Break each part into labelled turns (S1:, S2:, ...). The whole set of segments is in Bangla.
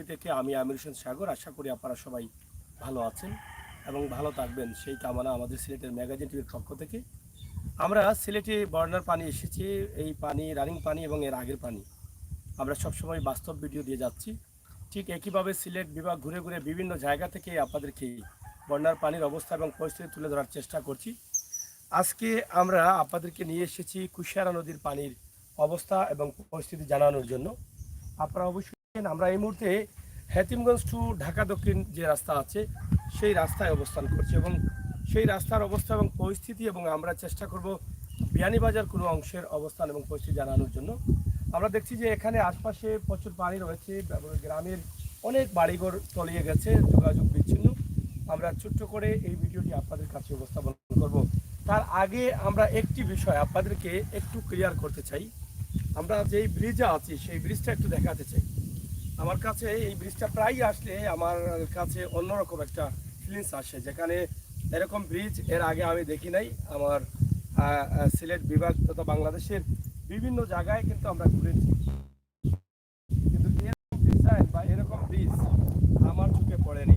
S1: টিভি থেকে আমি আমির হোসেন সাগর। আশা করি আপনারা সবাই ভালো আছেন এবং ভালো থাকবেন সেই কামনা আমাদের সিলেটের ম্যাগাজিন টিভির পক্ষ থেকে। আমরা সিলেটে বর্ণার পানি এসেছি, এই পানি রানিং পানি এবং এর আগের পানি আমরা সবসময় বাস্তব ভিডিও দিয়ে যাচ্ছি। ঠিক একইভাবে সিলেট বিভাগ ঘুরে ঘুরে বিভিন্ন জায়গা থেকে আপনাদেরকে বন্যার পানির অবস্থা এবং পরিস্থিতি তুলে ধরার চেষ্টা করছি। আজকে আমরা আপনাদেরকে নিয়ে এসেছি কুশিয়ারা নদীর পানির অবস্থা এবং পরিস্থিতি জানানোর জন্য। আপনারা অবশ্যই আমরা এই মুহূর্তে হেতিমগঞ্জ টু ঢাকা দক্ষিণ যে রাস্তা আছে সেই রাস্তায় অবস্থান করছি এবং সেই রাস্তার অবস্থা এবং পরিস্থিতি এবং আমরা চেষ্টা করব বিয়ানীবাজার কোনো অংশের অবস্থান এবং পরিস্থিতি জানানোর জন্য। আমরা দেখছি যে এখানে আশপাশে প্রচুর পানি রয়েছে, গ্রামের অনেক বাড়িঘর তলিয়ে গেছে, যোগাযোগ বিচ্ছিন্ন। আমরা ছোট্ট করে এই ভিডিওটি আপনাদের কাছে উপস্থাপন করব। তার আগে আমরা একটি বিষয় আপনাদেরকে একটু ক্লিয়ার করতে চাই। আমরা যেই ব্রিজে আছি সেই ব্রিজটা একটু দেখাতে চাই। আমার কাছে এই ব্রিজটা প্রায় আসলে আমার কাছে অন্যরকম একটা ফিলিংস আসে, যেখানে এরকম ব্রিজ এর আগে আমি দেখি নাই। আমার সিলেট বিভাগ তথা বাংলাদেশের বিভিন্ন জায়গায় কিন্তু আমরা ঘুরেছি, কিন্তু এরকম ডিজাইন বা এরকম ব্রিজ আমার চোখে পড়েনি।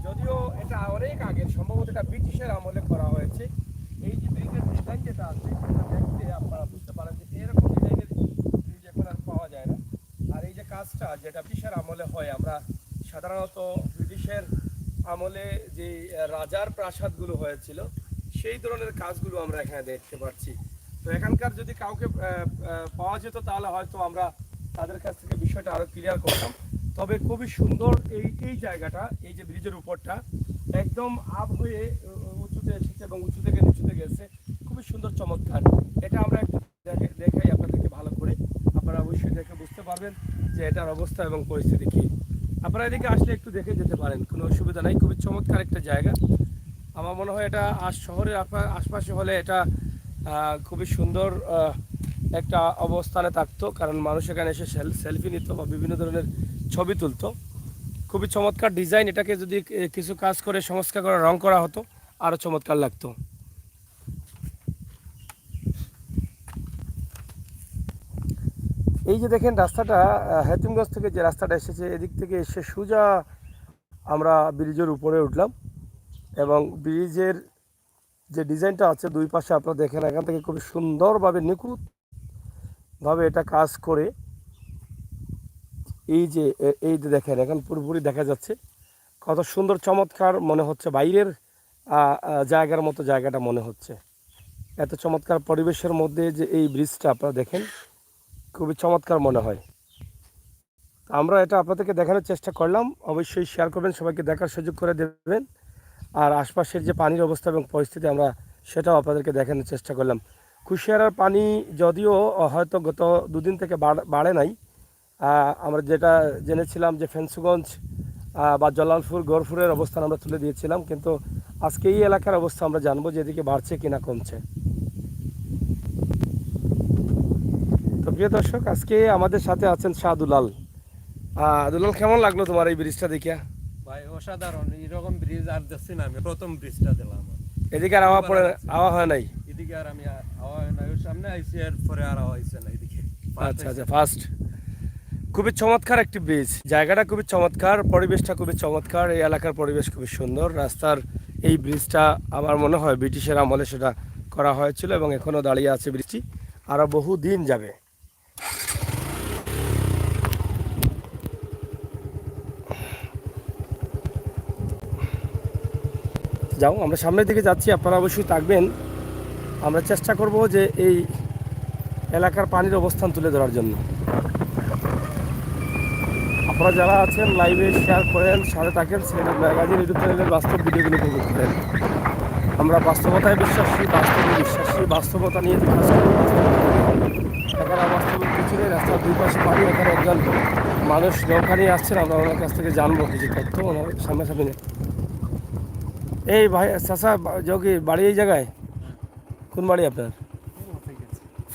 S1: যদিও এটা অনেক আগের, সম্ভবত এটা ব্রিটিশের আমলে করা হয়েছে। এই যে ব্রিজের ডিজাইন যেটা আছে সেটা দেখতে আপনারা বুঝতে পারেন যে এরকম ডিজাইনের ব্রিজ এখন আর পাওয়া যায় না। আর এই যে কাজটা যেটা ব্রিটিশের আমলে হয়, আমরা সাধারণত ব্রিটিশের আমলে যে রাজার প্রাসাদগুলো হয়েছিল সেই ধরনের কাজগুলো আমরা এখানে দেখতে পাচ্ছি। তো এখানকার যদি কাউকে পাওয়া যেত তাহলে হয়তো আমরা তাদের কাছ থেকে বিষয়টা আরও ক্লিয়ার করতাম। তবে খুবই সুন্দর এই জায়গাটা, এই যে ব্রিজের উপরটা একদম আপ হয়ে উঁচুতে এসেছে এবং উঁচু থেকে নিচুতে গেছে, খুবই সুন্দর চমৎকার। এটা আমরা একটু দেখাই আপনাদেরকে ভালো করে, আপনারা অবশ্যই দেখে বুঝতে পারবেন যে এটার অবস্থা এবং পরিস্থিতি কী। আপনারা এদিকে আসলে একটু দেখে যেতে পারেন, কোনো অসুবিধা নাই। খুবই চমৎকার একটা জায়গা। আমার মনে হয় এটা শহরের আশপাশে হলে এটা খুবই সুন্দর একটা অবস্থানে থাকতো, কারণ মানুষ এখানে এসে সেলফি নিত বা বিভিন্ন ধরনের ছবি তুলতো। খুবই চমৎকার ডিজাইন। এটাকে যদি কিছু কাজ করে সংস্কার করে রং করা হতো আরও চমৎকার লাগতো। এই যে দেখেন রাস্তাটা, হেতিমগঞ্জ থেকে যে রাস্তাটা এসেছে এদিক থেকে এসে সোজা আমরা ব্রিজের উপরে উঠলাম এবং ব্রিজের যে ডিজাইনটা আছে দুই পাশে আপনারা দেখেন, এখান থেকে খুব সুন্দরভাবে নিখুঁতভাবে এটা কাজ করে এই যে দেখেন এখন পুরোপুরি দেখা যাচ্ছে। কত সুন্দর চমৎকার মনে হচ্ছে, বাইরের জায়গার মতো জায়গাটা মনে হচ্ছে। এত চমৎকার পরিবেশের মধ্যে যে এই ব্রিজটা আপনারা দেখেন খুবই চমৎকার মনে হয়। আমরা এটা আপনাদেরকে দেখানোর চেষ্টা করলাম। অবশ্যই শেয়ার করবেন, সবাইকে দেখার সুযোগ করে দেবেন। আর আশপাশের যে পানির অবস্থা এবং পরিস্থিতি আমরা সেটাও আপনাদেরকে দেখানোর চেষ্টা করলাম। কুশিয়ারার পানি যদিও হয়তো গত দুদিন থেকে বাড়ে নাই। আমরা যেটা জেনেছিলাম যে ফেন্সুগঞ্জ বা জলালপুর গড়ফুরের অবস্থান আমরা তুলে দিয়েছিলাম, কিন্তু আজকে এই এলাকার অবস্থা আমরা জানবো যে এদিকে বাড়ছে কিনা কমছে। তো প্রিয় দর্শক, আজকে আমাদের সাথে আছেন শাহ দুলাল। দুলাল, কেমন লাগলো তোমার এই ব্রিজটা দেখিয়া?
S2: ভাই অসাধারণ, এইরকম ব্রিজ আর দেখছি না, আমি প্রথম ব্রিজটা দিলাম।
S1: এদিকে আর আওয়া হয় নাই?
S2: এদিকে আর আমি আওয়া হয় না, ওর সামনে আইসি এর পরে আর আওয়া হয়েছে না এদিকে।
S1: আচ্ছা আচ্ছা, ফার্স্ট। খুবই চমৎকার একটি ব্রিজ, জায়গাটা খুবই চমৎকার, পরিবেশটা খুবই চমৎকার। এই এলাকার পরিবেশ খুবই সুন্দর। রাস্তার এই ব্রিজটা আমার মনে হয় ব্রিটিশের আমলে সেটা করা হয়েছিল এবং এখনও দাঁড়িয়ে আছে ব্রিজটি, আরও বহু দিন যাবে। যাও, আমরা সামনের দিকে যাচ্ছি, আপনারা অবশ্যই থাকবেন। আমরা চেষ্টা করব যে এই এলাকার পানির অবস্থান তুলে ধরার জন্য। আপনারা যারা আছেন লাইভে শেয়ার করেন, সাথে থাকেন। সিলেট ম্যাগাজিন ইউটিউব চ্যানেলের বাস্তব ভিডিওগুলো উপভোগ করেন। আমরা বাস্তবতায় বিশ্বাসী, বাস্তবতা নিয়ে কাজ করি। এখানে বাস্তবিক কিছু নেই, রাস্তার দুই পাশে পানি। এখানে একজন মানুষ নৌকা নিয়ে আসছেন, আমরা ওনার কাছ থেকে জানবো কিছু তথ্য ওনার সামনাসামনি। এই ভাই চাচা, যোগী বাড়ি এই জায়গায়? কোন বাড়ি আপনার?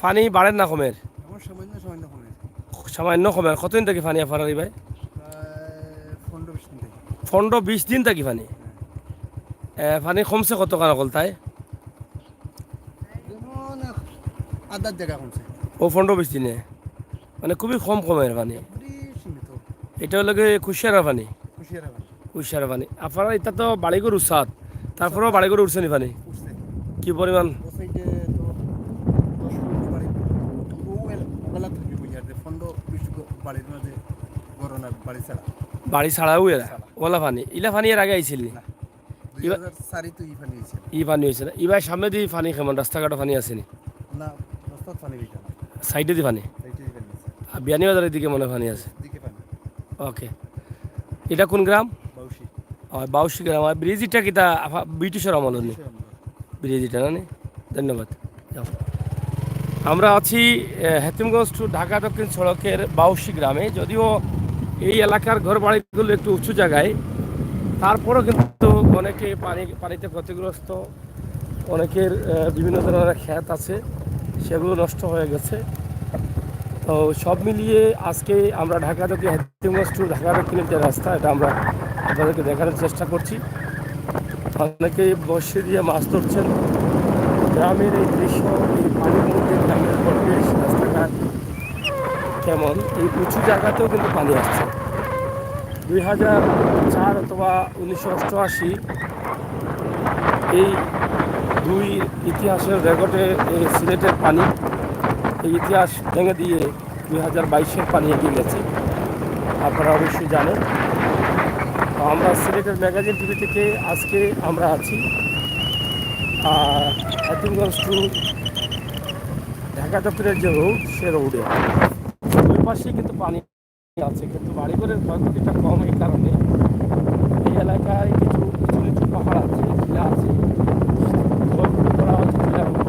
S1: ফানি বাড়েন না কমের? সামান্য কমের। কতদিন থাকি ফানি আপনার ভাই? 15-20 দিন থাকি ফানি। ফানি কমছে কত কারণ কল তাই? ও 15-20 দিনে মানে খুবই কমের পানি। এটা হলো গিয়ে কুশিয়ারা পানি।
S2: কুশিয়ারা পানি
S1: কুশিয়ারা পানি আপনারা এটা তো বাড়িঘর উৎসাদ, তারপরেও বাড়িঘর উঠছে নি পানি
S2: উঠছে
S1: কি পরিমাণ?
S2: ও সাইডে তো 10 বাড়ি ও বেলা থেকে বুঝার যে 15-20 বাড়ির মাঝে করোনা বাড়ি ছাড়া
S1: বাড়ি ছাড়াও এরা ওলা পানি ইলা পানি এর আগে আইছিল নি?
S2: 2004 তো ই পানি হয়েছে
S1: ই পানি হয়েছে না এবার সামনে দিয়ে পানি কেমন রাস্তাঘাটে পানি আসেনি?
S2: না রাস্তা পানি হইছে না
S1: সাইডে দিয়ে পানি
S2: এইটাই পানি হয়েছে
S1: আর বিয়ানীবাজারের দিকে মনে হয় পানি আছে।
S2: দিকে পানি
S1: ওকে এটা কোন গ্রাম?
S2: বাউসি
S1: বাউশি গ্রাম আর ব্রিজিটা কিটা ব্রিটিশের আমল নি ব্রিজিটা না নি? ধন্যবাদ যাও। আমরা আছি হেতিমগঞ্জ টু ঢাকা দক্ষিণ সড়কের বাউশি গ্রামে। যদিও এই এলাকার ঘর বাড়িগুলো একটু উঁচু জায়গায়, তারপরেও কিন্তু অনেকে পানিতে ক্ষতিগ্রস্ত, অনেকের বিভিন্ন ধরনের ক্ষেত আছে সেগুলো নষ্ট হয়ে গেছে। তো সব মিলিয়ে আজকে আমরা ঢাকা থেকে হেতিমগঞ্জ টু ঢাকা দক্ষিণের যে রাস্তা এটা আমরা আপনাদেরকে দেখানোর চেষ্টা করছি। অনেকেই বসে দিয়ে মাছ ধরছেন। গ্রামের এই দৃশ্য, এই পানির মধ্যে গ্রামের পরিবেশ, রাস্তাঘাট কেমন, এই উঁচু জায়গাতেও কিন্তু পানি আসছে। 2004 অথবা 1988 এই দুই ইতিহাসের রেকর্ডে এই সিলেটের পানি, এই ইতিহাস ভেঙে দিয়ে 2022-এর পানি এগিয়ে গেছে, আপনারা অবশ্যই জানেন। তো আমরা সিলেটের ম্যাগাজিন টিভি থেকে আজকে আমরা আছি হেতিমগঞ্জ টু ঢাকা দক্ষিণের যে রোড সে রোডে দুই পাশেই কিন্তু পানি আছে, কিন্তু বাড়িঘরের ক্ষয়ক্ষতিটা কম। এই কারণে এই এলাকায় কিছু উঁচু নিচু পাহাড় আছে, টিলা আছে, ক্ষয়ক্ষতি করা হচ্ছে টিলার উপর।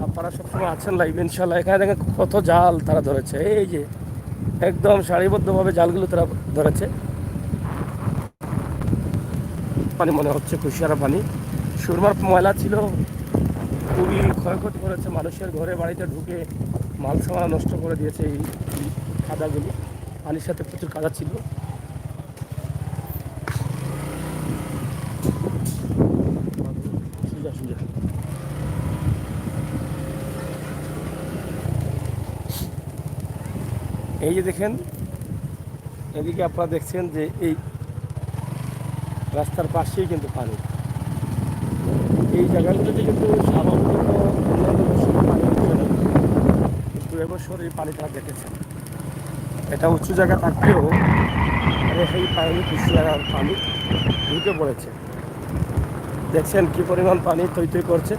S1: আপনারা সবসময় আছেন লাইভ ইনশাল্লাহ। এখানে দেখেন কত জাল তারা ধরেছে, এই যে একদম সারিবদ্ধভাবে জালগুলো তারা ধরেছে। পানি মনে হচ্ছে কুশিয়ারা পানি। সুরমার ময়লা ছিল, খুবই ক্ষয়ক্ষতি করেছে, মানুষের ঘরে বাড়িতে ঢুকে মাল সামানা নষ্ট করে দিয়েছে এই কাদাগুলি। পানির সাথে প্রচুর কাদা ছিল। সুজা সুজা এই যে দেখেন, এদিকে আপনারা দেখছেন যে এই রাস্তার পাশেই কিন্তু পানি। এই জায়গাগুলোতে কিন্তু স্বাভাবিক অন্যান্য বছর পানি হচ্ছে না, কিন্তু এবছর এই পানিটা দেখেছেন। এটা উঁচু জায়গা থাকলেও সেই পানি কুশিয়ারার পানি ঢুকে পড়েছে। দেখছেন কি পরিমাণ পানি থই থই করছে।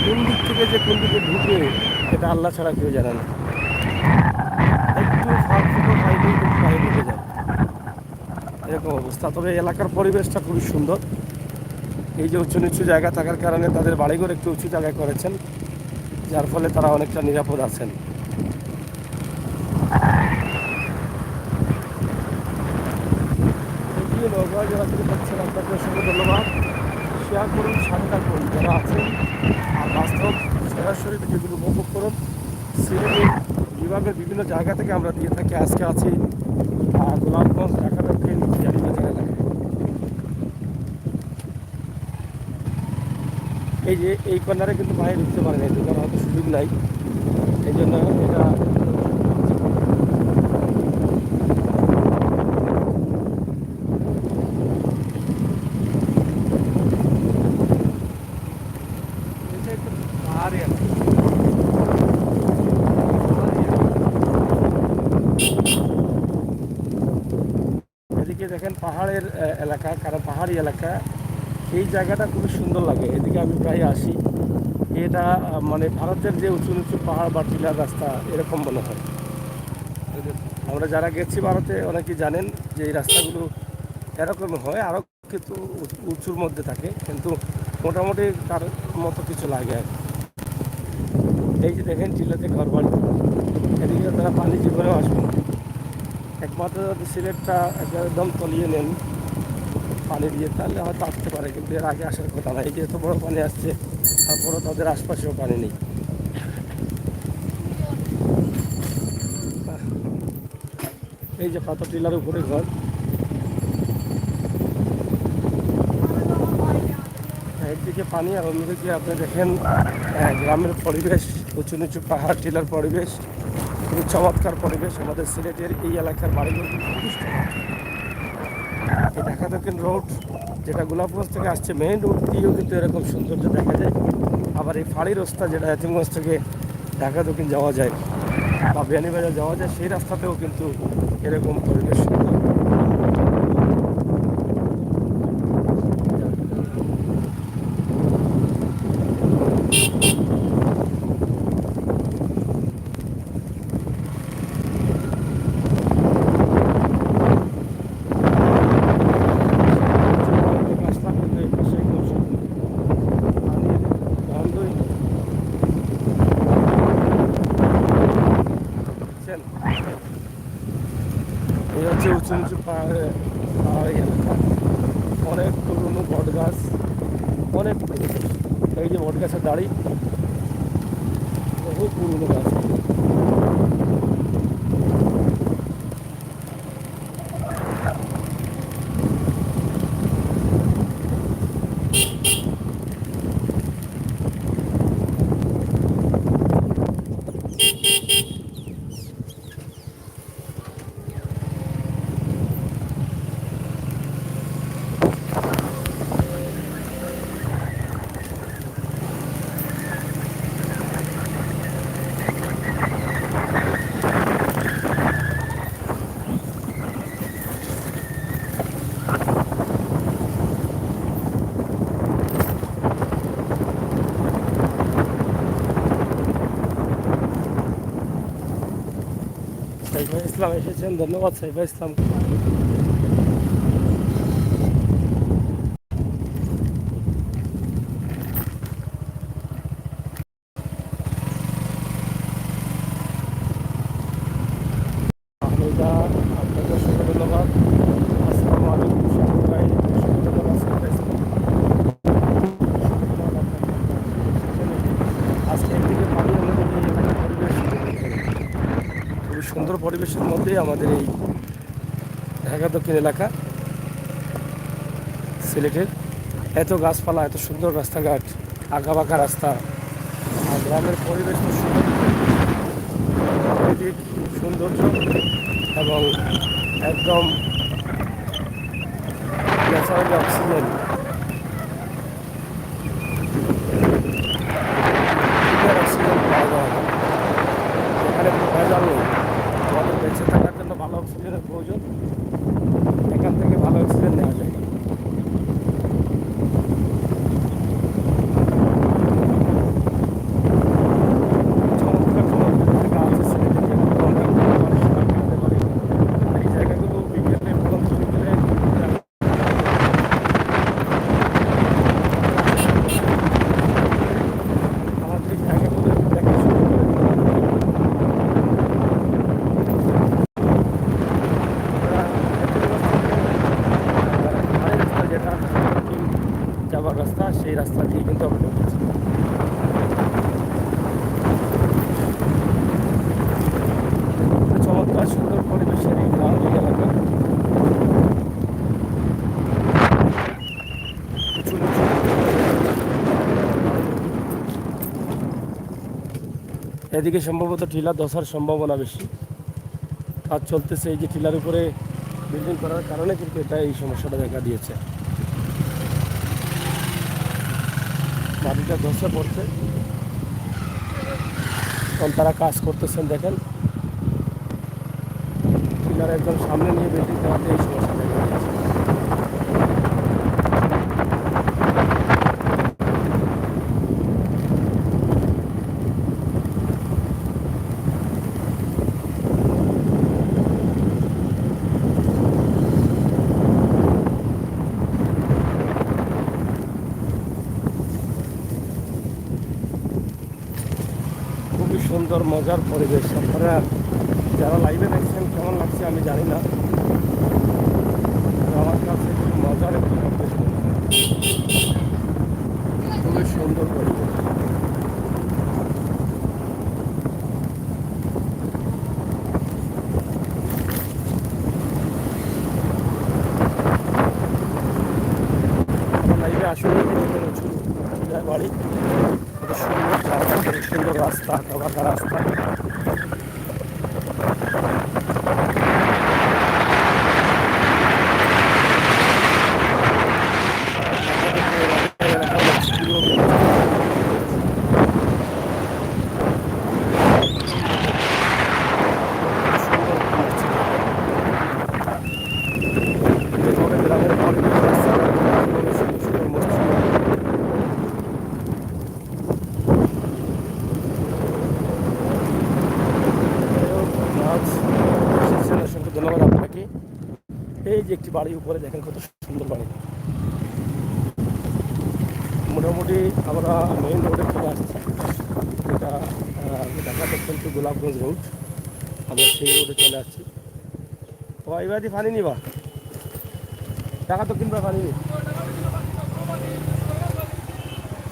S1: কোন দিক থেকে যে কোন দিকে ঢুকে এটা আল্লাহ ছাড়া কেউ জানে না। একটু ফাঁক ফুটো পাইলেই কিন্তু পানি ঢুকে যায়, এরকম অবস্থা। তবে এলাকার পরিবেশটা খুবই সুন্দর। এই যে উঁচু নিচু জায়গা থাকার কারণে তাদের বাড়িঘর একটু উঁচু জায়গায় করেছেন, যার ফলে তারা অনেকটা নিরাপদ আছেন। যারা থেকে দেখছেন আপনাকে অসংখ্য ধন্যবাদ। শেয়ার করুন, সাথে থাকুন যারা আছেন, আর বাস্তব সরাসরি ভিডিওগুলো উপভোগ করুন। সিলেটের বিভাগের বিভিন্ন জায়গা থেকে আমরা দিয়ে থাকি। আজকে আছি গোলাপগঞ্জ ঢাকা দক্ষিণ বিয়ানীবাজার এলাকায়। এই যে এই কর্নারে কিন্তু বাইরে ঢুকতে পারে না, এই দোকান হয়তো সুযোগ নাই, এই জন্য এটা এদিকে দেখেন পাহাড়ের এলাকা, কারণ পাহাড়ি এলাকা, এই জায়গাটা খুবই সুন্দর লাগে। এদিকে আমি প্রায় আসি। এটা মানে ভারতের যে উঁচু নিচু পাহাড় বা টিলার রাস্তা এরকম মনে হয়। আমরা যারা গেছি ভারতে অনেকেই জানেন যে এই রাস্তাগুলো এরকম হয়, আরও কিন্তু উঁচুর মধ্যে থাকে, কিন্তু মোটামুটি তার মতো কিছু লাগে আর কি। এই যে দেখেন টিলাতে ঘর বাড়ি, এদিকে তারা পানি জীবনেও আসবে না। একমাত্র যদি সিলেটটা একদম তলিয়ে নেন পানি দিয়ে, তাহলে হয়তো আসতে পারে, কিন্তু এর আগে আসার কথা না। এই যে এত বড় পানি আসছে, তারপরেও তাদের আশপাশেও পানি নেই। এই যে পাথর টিলার উপরে ঘর, একদিকে পানি আর অন্যদিকে আপনি দেখেন গ্রামের পরিবেশ, উঁচু নিচু পাহাড় টিলার পরিবেশ, খুবই চমৎকার পরিবেশ। আমাদের সিলেটের এই এলাকার বাড়িগুলো কিন্তু খুবই চমৎকার। এই ঢাকা দক্ষিণ রোড যেটা গোলাপগঞ্জ থেকে আসছে মেইন রোড দিয়েও কিন্তু এরকম সৌন্দর্য দেখা যায়। আবার এই ফাঁড়ি রাস্তা যেটা এতিমগঞ্জ থেকে ঢাকা দক্ষিণ যাওয়া যায় বা বিয়ানীবাজার যাওয়া যায়, সেই রাস্তাতেও কিন্তু এরকম পরিবেশ সুন্দর। রাস্তা কিন্তু এই পাশে একদম সুন্দর। পানির গন্ধই বুঝছেন? এই হচ্ছে উঁচু নিচু পাহাড়ি এলাকা, অনেক পুরনো বট গাছ, অনেক পুরনো। এই যে বট গাছের দাড়ি, বহু পুরনো গাছ। সাইফা ইসলাম এসেছেন, ধন্যবাদ সাইফা ইসলাম। আহমেদা, আপনাকে অসংখ্য ধন্যবাদ। আসসালামু আলাইকুম শাহুর ভাই, অসংখ্য ধন্যবাদ সাইফা ইসলাম। আজকে একদিকে পানি, অন্যদিকে এই এলাকার পরিবেশ, খুবই সুন্দর পরিবেশের মধ্যেই আমাদের এই ঢাকা দক্ষিণ এলাকা সিলেটের। এত গাছপালা, এত সুন্দর রাস্তাঘাট, আঁকাবাঁকা রাস্তা, আর গ্রামের পরিবেশ তো সুন্দর, প্রাকৃতিক সৌন্দর্য এবং একদম ন্যাচারাল অক্সিজেন, অক্সিজেন পাওয়া যাওয়া যায়, এখানে কোনো ভেজাল নেই। আমাদের বেঁচে থাকার জন্য ভালো অক্সিজেনের প্রয়োজন, এখান থেকে ভালো অক্সিজেন নেওয়া যায়। চমৎকার চমৎকার জায়গা আছে সিলেটে, যেগুলো আমরা ঘুরতে পারি, সময় কাটাতে পারি। এই জায়গাগুলো বিকেলে, পরন্ত বিকেলে আমাদের এই জায়গাগুলো দেখা শুরু করে দিতে হবে। আরেক রাস্তা যেটা দক্ষিণ যাওয়ার রাস্তা, সেই রাস্তা দিয়ে কিন্তু আমরা ঢুকেছি। চমৎকার সুন্দর পরিবেশের এই গ্রাম, এই এলাকা উঁচু নিচু। এদিকে সম্ভবত টিলা ধসার সম্ভাবনা বেশি, কাজ চলতেছে। এই যে টিলার উপরে বিল্ডিং করার কারণে কিন্তু এটা এই সমস্যাটা দেখা দিয়েছে, মাটিটা ধসে পড়ছে। তখন তারা কাজ করতেছেন, দেখেন টিলার একদম সামনে নিয়ে বিল্ডিং করাতে এই সমস্যা দেখা দিয়েছে। খুবই সুন্দর মজার পরিবেশ। আপনারা যারা লাইভে দেখছেন কেমন লাগছে আমি জানি না, তবে আমার কাছে খুব মজার একটি পরিবেশ মনে হয়। খুবই সুন্দর পরিবেশ। লাইভে আসলে দেখেন উঁচু বাড়ি, কত সুন্দর জায়গা, কত সুন্দর রাস্তা, ঢাকা রাস্তা। গ্রামের পরে রাস্তা, সুন্দর সুন্দর মসজিদ। অসংখ্য ধন্যবাদ আপনাকে। এই যে একটি বাড়ি উপরে দেখেন, কত সুন্দর বাড়ি। মোটামুটি আমরা মেইন রোডে চলে আসছি, এটা ঢাকা দক্ষিণ টু গোলাপগঞ্জ রোড। আমরা সেই রোডে চলে আসছি। তো এবারে পানি নিবা, ঢাকা দক্ষিণ বা পানি নি,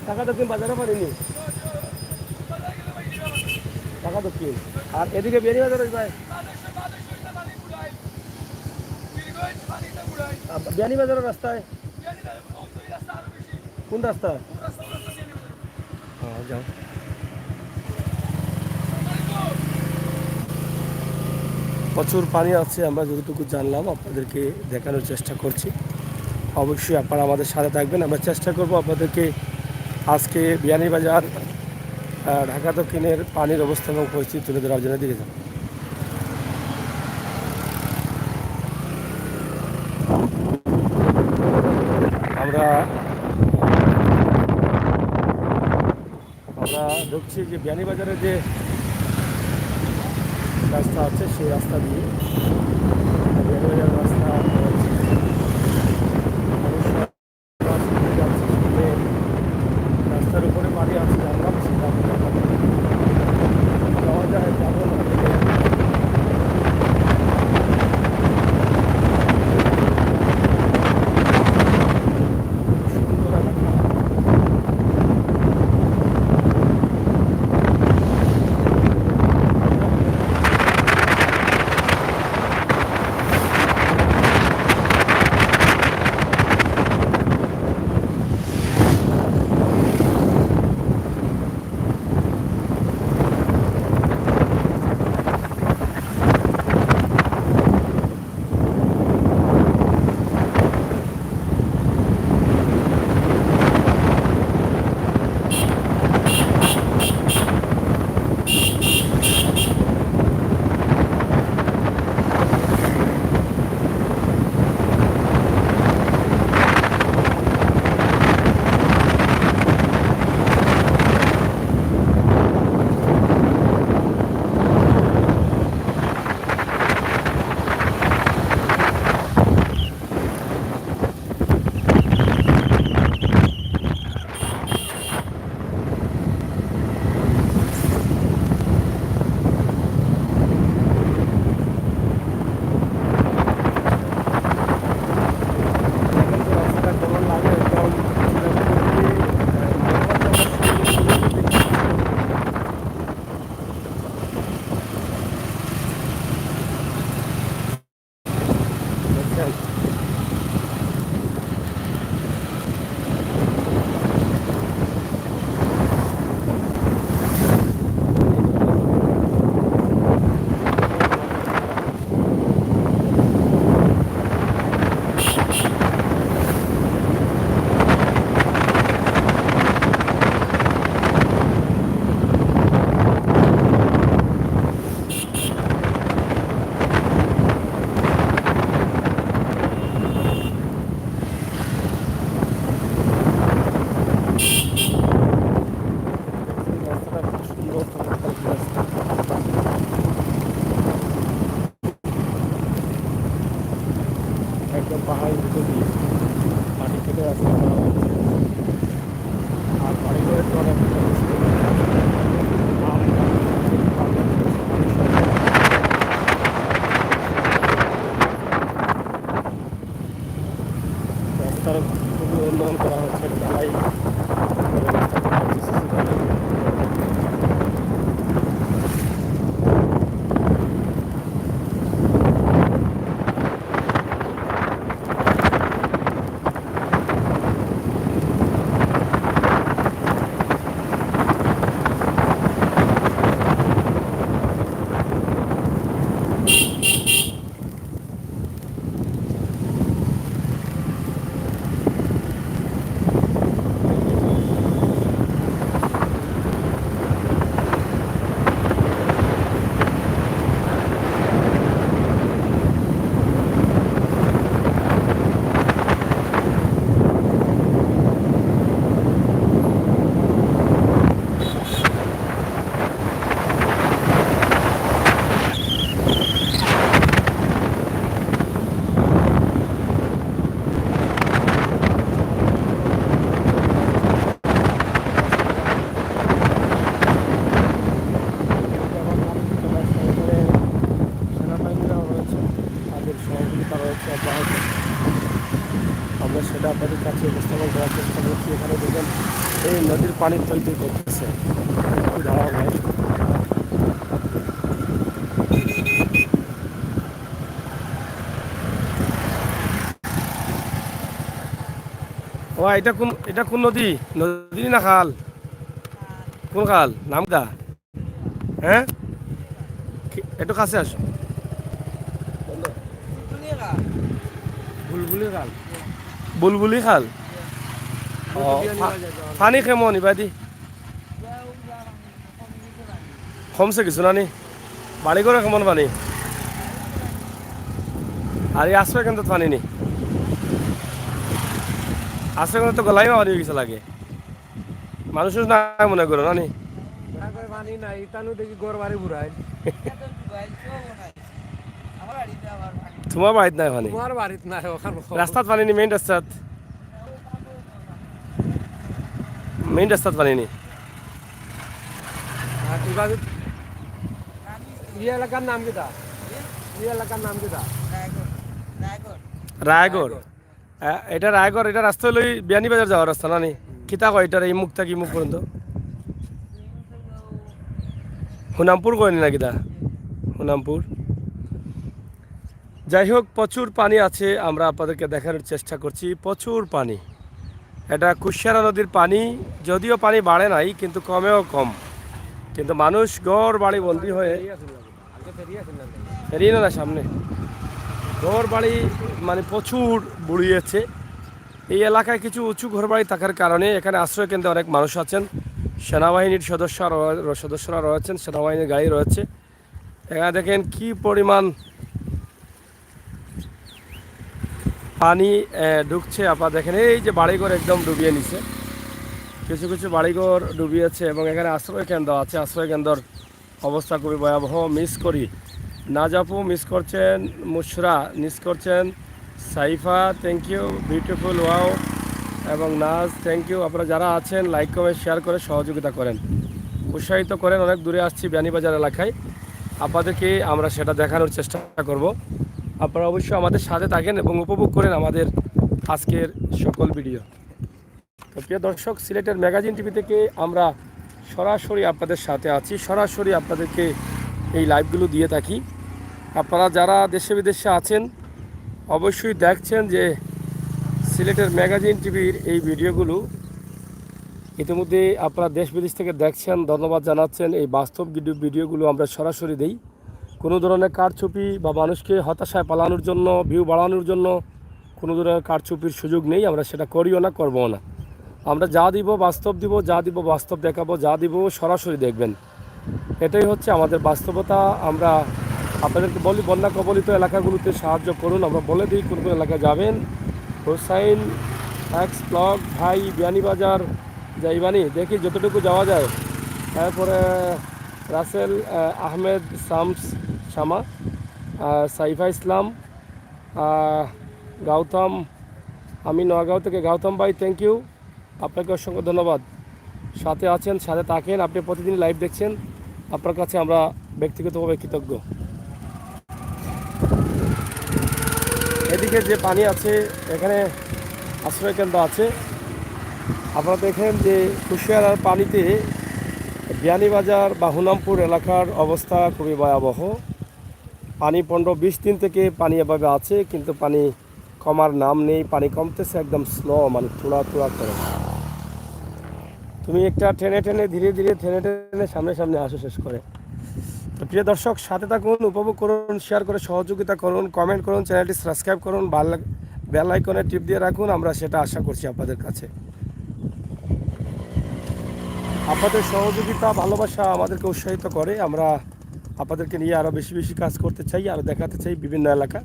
S1: ঢাকা দক্ষিণ বাজারে পানি নি, ঢাকা দক্ষিণ। আর এদিকে বেরিয়ে বাজার ভাই, বিয়ানীবাজারের রাস্তায় কোন রাস্তা? হ্যাঁ যাও। প্রচুর পানি আছে, আমরা যতটুকু জানলাম আপনাদেরকে দেখানোর চেষ্টা করছি। অবশ্যই আপনারা আমাদের সাথে থাকবেন। আমরা চেষ্টা করব আপনাদেরকে আজকে বিয়ানীবাজার ঢাকা দক্ষিণের পানির অবস্থা এবং পরিস্থিতি তুলে ধরার জন্য দিকে যান। আমরা ঢুকছি যে বিয়ানীবাজারের যে রাস্তা আছে সেই রাস্তা দিয়ে। বিয়ানীবাজার রাস্তা রাস্তার উপরে বাড়ি আছে, জানলাম সেটা যাওয়া যায়, যাবো না। একদম পাহাড়ের ভিতর দিয়ে মাটি কেটে রাস্তা করা হয়েছে। আর বাড়িঘরের তো অনেক রাস্তার খুবই উন্নয়ন করা হচ্ছে, ঢালাই রাস্তা করা হচ্ছে, সিসি ঢালাই। আমরা সেটা আপনাদের কাছে উপস্থাপন করার চেষ্টা করছি। এখানে দেখেন এই নদীর পানি তৈ তৈ করতেছে, একটু দাঁড়াও ভাই। ও এটা কোন নদী? নদী না খাল? কোন খাল? নামটা? হ্যাঁ, একটু কাছে আসো। বুলবুলি খাল? বুলবুলি খাল। ও, পানি কেমন ইবাদি? কমছে কিছু না নি? বাড়ি করে কেমন পানি? আর এই আশ্রয় কেন্দ্র পানি নি? আশ্রয় কেন্দ্র তো গলাই পানি হয়ে গেছে লাগে, মানুষ না মনে করো না নি?
S2: পানি নাই তানু দেখি গড় বাড়ি বুড়াই
S1: তোমার বাড়িতে নাই পানি?
S2: তোমার বাড়িত নাই ওখানে
S1: রাস্তাত পানি নি? মেইন রাস্তাত? মেইন রাস্তাত পানি নি?
S2: এলাকার নাম কিটা? এলাকার নাম কিটা?
S1: রায়গড়? এটা রায়গড়, এটা রাস্তা হলো বিয়ানীবাজার যাওয়ার রাস্তা না নি? কিতা কয় এটার এই মুখটা কি মুখ পর্যন্ত? হুনামপুর কয়নি না কিতা? হুনামপুর। যাই হোক, প্রচুর পানি আছে, আমরা আপনাদেরকে দেখানোর চেষ্টা করছি। প্রচুর পানি, এটা কুশিয়ারা নদীর পানি। যদিও পানি বাড়ে নাই, কিন্তু কমেও কম। কিন্তু মানুষ ঘর বাড়ি বন্দি হয়ে, ফেরিয়ে না সামনে ঘর বাড়ি মানে প্রচুর বুড়িয়েছে। এই এলাকায় কিছু উঁচু ঘরবাড়ি থাকার কারণে এখানে আশ্রয় কেন্দ্রে অনেক মানুষ আছেন। সেনাবাহিনীর সদস্যরা রয়েছেন, সেনাবাহিনীর গাড়ি রয়েছে। এখানে দেখেন কি পরিমাণ পানি ঢুকছে। আপনারা দেখেন এই যে বাড়িঘর একদম ডুবিয়ে নিছে, কিছু কিছু বাড়িঘর ডুবিয়েছে এবং এখানে আশ্রয় কেন্দ্র আছে। আশ্রয় কেন্দ্রের অবস্থা খুবই ভয়াবহ। মিস করি নাজাপু, মিস করছেন মুশরা, মিস করছেন Saifa, thank you, beautiful wow, এবং নাজ থ্যাংক ইউ। আপনারা যারা আছেন লাইক কমেন্ট শেয়ার করে সহযোগিতা করেন, উৎসাহিত করেন। অনেক দূরে আসছি বিয়ানীবাজার এলাকায়, আপনাদেরকে আমরা সেটা দেখানোর চেষ্টা করব। আপনারা অবশ্যই আমাদের সাথে থাকেন এবং উপভোগ করেন আমাদের আজকের সকল ভিডিও। তো প্রিয় দর্শক, সিলেটের ম্যাগাজিন টিভি থেকে আমরা সরাসরি আপনাদের সাথে আছি, সরাসরি আপনাদেরকে এই লাইভগুলো দিয়ে থাকি। আপনারা যারা দেশে বিদেশে আছেন অবশ্যই দেখছেন যে সিলেটের ম্যাগাজিন টিভির এই ভিডিওগুলো ইতিমধ্যে আপনারা দেশ বিদেশ থেকে দেখছেন, ধন্যবাদ জানাচ্ছেন। এই বাস্তব ভিডিওগুলো আমরা সরাসরি দেই। কোনো ধরনের কারচুপি বা মানুষকে হতাশায় পালানোর জন্য, ভিউ বাড়ানোর জন্য কোনো ধরনের কারচুপির সুযোগ নেই। আমরা সেটা করিও না, করবো না। আমরা যা দিব বাস্তব দিব, যা দিব বাস্তব দেখাবো, যা দিব সরাসরি দেখবেন। এটাই হচ্ছে আমাদের বাস্তবতা। আমরা আপনাদেরকে বলি বন্যা কবলিত এলাকাগুলোতে সাহায্য করুন। আমরা বলে দিই কোন কোন এলাকায় যাবেন। হোসাইন এক্স ব্লগ ভাই বিয়ানীবাজার যাইবানি, দেখি যতটুকু যাওয়া যায়। তারপরে রাসেল আহমেদ শামা, সাইফা ইসলাম, গৌতম, আমি নোয়াগাঁও থেকে। গৌতম ভাই থ্যাংক ইউ, আপনাকে অসংখ্য ধন্যবাদ। সাথে আছেন, সাথে থাকেন, আপনি প্রতিদিন লাইভ দেখছেন, আপনার কাছে আমরা ব্যক্তিগতভাবে কৃতজ্ঞ। এদিকে যে পানি আছে, এখানে আশ্রয় কেন্দ্র আছে। আপনারা দেখেন যে কুশিয়ারার পানিতে বিয়ানীবাজার বা হুনামপুর এলাকার অবস্থা খুবই ভয়াবহ। পানি 15-20 দিন থেকে পানি এভাবে আছে, কিন্তু পানি কমার নাম নেই। পানি কমতেছে একদম স্লো, মানে থোড়া থোড়া করে। তুমি একটা টেনে টেনে ধীরে ধীরে টেনে টেনে সামনে সামনে আসো শেষ করে। তো প্রিয় দর্শক, সাথে থাকুন, উপভোগ করুন, শেয়ার করে সহযোগিতা করুন, কমেন্ট করুন, চ্যানেলটি সাবস্ক্রাইব করুন, বেল আইকনে টিপ দিয়ে রাখুন। আমরা সেটা আশা করছি আপনাদের কাছে। আপনাদের সহযোগিতা, ভালোবাসা আমাদেরকে উৎসাহিত করে। আমরা আপনাদেরকে নিয়ে আরও বেশি বেশি কাজ করতে চাই, আরও দেখাতে চাই বিভিন্ন এলাকা।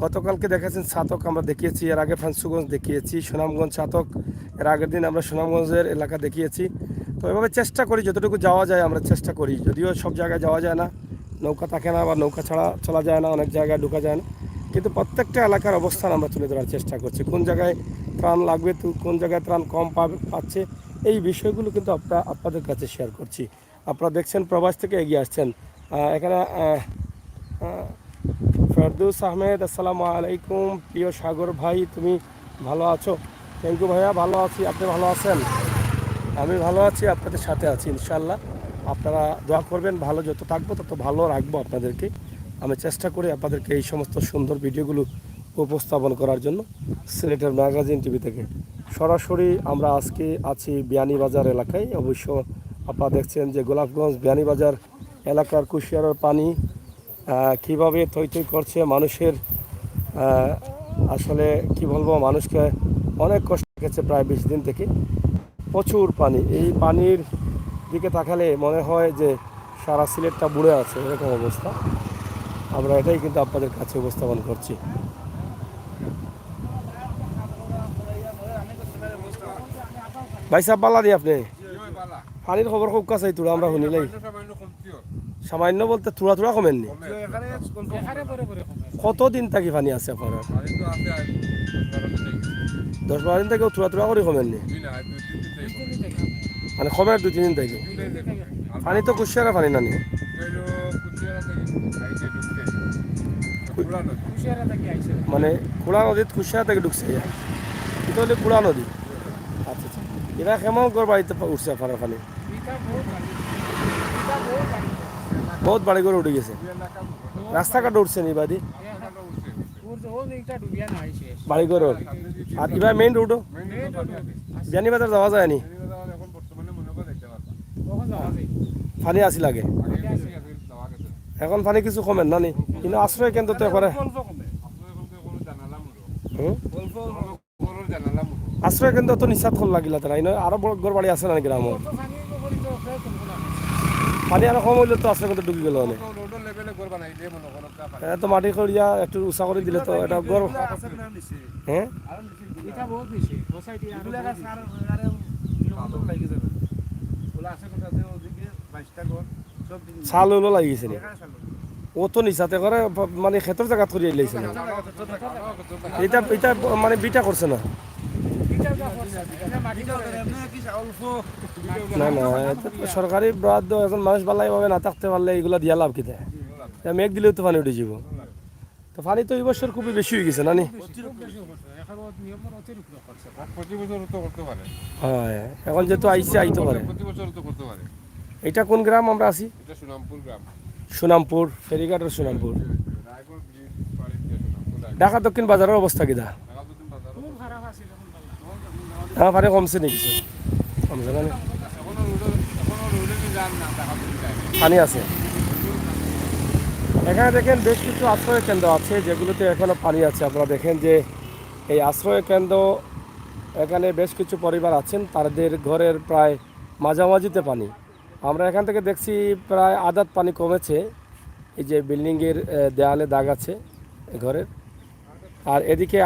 S1: গতকালকে দেখাচ্ছেন ছাতক আমরা দেখিয়েছি, এর আগে ফ্রান্সুগঞ্জ দেখিয়েছি, সুনামগঞ্জ ছাতক, এর আগের দিন আমরা সুনামগঞ্জের এলাকা দেখিয়েছি। তো এভাবে চেষ্টা করি যতটুকু যাওয়া যায়, আমরা চেষ্টা করি। যদিও সব জায়গায় যাওয়া যায় না, নৌকা থাকে না বা নৌকা ছাড়া চলা যায় না, অনেক জায়গায় ঢোকা যায় না, কিন্তু প্রত্যেকটা এলাকার অবস্থান আমরা তুলে ধরার চেষ্টা করছি। কোন জায়গায় ত্রাণ লাগবে, কোন জায়গায় ত্রাণ কম পাচ্ছে, এই বিষয়গুলো কিন্তু আপনাদের কাছে শেয়ার করছি। আপনারা দেখছেন প্রবাস থেকে এগিয়ে আসছেন। এখানে ফেরদৌস আহমেদ, আসসালামু আলাইকুম। প্রিয় সাগর ভাই, তুমি ভালো আছো? থ্যাংক ইউ ভাইয়া, ভালো আছি। আপনি ভালো আছেন? আমি ভালো আছি, আপনাদের সাথে আছি ইনশাল্লাহ। আপনারা দোয়া করবেন, ভালো যত থাকবো তত ভালো রাখবো আপনাদেরকে। আমি চেষ্টা করি আপনাদেরকে এই সমস্ত সুন্দর ভিডিওগুলো উপস্থাপন করার জন্য। সিলেটের ম্যাগাজিন টিভি থেকে সরাসরি আমরা আজকে আছি বিয়ানীবাজার এলাকায়। অবশ্য আপনারা দেখছেন যে গোলাপগঞ্জ বিয়ানীবাজার এলাকার কুশিয়ারের পানি কীভাবে থই থই করছে মানুষের। আসলে কি বলবো, মানুষকে অনেক কষ্ট গেছে প্রায় 20 দিন থেকে। প্রচুর পানি, এই পানির দিকে তাকালে মনে হয় যে সারা সিলেটটা বুড়ে আছে, এরকম অবস্থা। আমরা এটাই কিন্তু আপনাদের কাছে উপস্থাপন করছি। ভাই সাহেব বালা দি আপনি পানির খবর খুব কাছে তোরা আমরা শুনিলাই। সামান্য বলতে থোড়া থোড়া কমেননি? কতদিন থাকি পানি আছে আপনার? 10-12 দিন থেকেও থোড়া থোড়া করে কমেননি? মানে কমের 2-3 দিন থেকে পানি তো কুশিয়ারা পানি নানি? মানে কুড়া নদীত কুশিয়ারা থেকে ঢুকছে? এটা হলে কুড়া নদী। আচ্ছা আচ্ছা, এরা কেমন করে বাড়িতে উঠছে আপনার পানি? বহুত বাড়ি করে উঠে গেছে, রাস্তাঘাট উঠছে নি বাদি বাড়ি করে। আর এবার মেইন রোডও বিয়ানীবাজার যাওয়া যায় নি? পানি আসি লাগে এখন, পানি কিছু কমেন না নি? কিন্তু আশ্রয় কেন্দ্র তো করে আশ্রয় কেন্দ্র তো নিঃশ্বাস কম লাগিলা তারা আরো বড় ঘর বাড়ি আছে না গ্রামে? পানি আরো কম হইলে তো আশ্রয় কেন্দ্র ঢুকে গেল অনেক। তো মাটি করিয়া একটু উঁচা করে দিলে তো এটা গড়। হ্যাঁ চাল হইলো লাগিয়েছে নি? ও তো নিচাতে করে মানে ক্ষেতের জায়গাত করিয়ে লাইছে না? এটা এটা মানে বিটা করছে না? না না, সরকারি বরাদ্দ এখন মানুষ বালাই ভাবে না থাকতে পারলে এগুলা দিয়া লাভ কিতা? মেঘ দিলেও তো পানি উঠে যাব। তো পানি তো এই বছর খুবই বেশি হয়ে গেছে না নি? হয়, এখন যেহেতু আইসে আইতে পারে। এটা কোন গ্রাম আমরা আছি? সুনামপুর, ফেরিঘাটের সুনামপুর। ঢাকা দক্ষিণ বাজারের অবস্থা কিনা? হ্যাঁ, পানি কমছে নাকি? কিছু কমছে না? পানি আছে এখানে। দেখেন বেশ কিছু আশ্রয় কেন্দ্র আছে যেগুলোতে এখনো পানি আছে। আপনারা দেখেন যে এই আশ্রয় কেন্দ্র, এখানে বেশ কিছু পরিবার আছেন, তাদের ঘরের প্রায় মাঝামাঝিতে পানি। আমরা এখান থেকে দেখছি প্রায় আধাত পানি কমেছে। এই যে বিল্ডিংয়ের দেয়ালে দাগ আছে ঘরের। আর এদিকে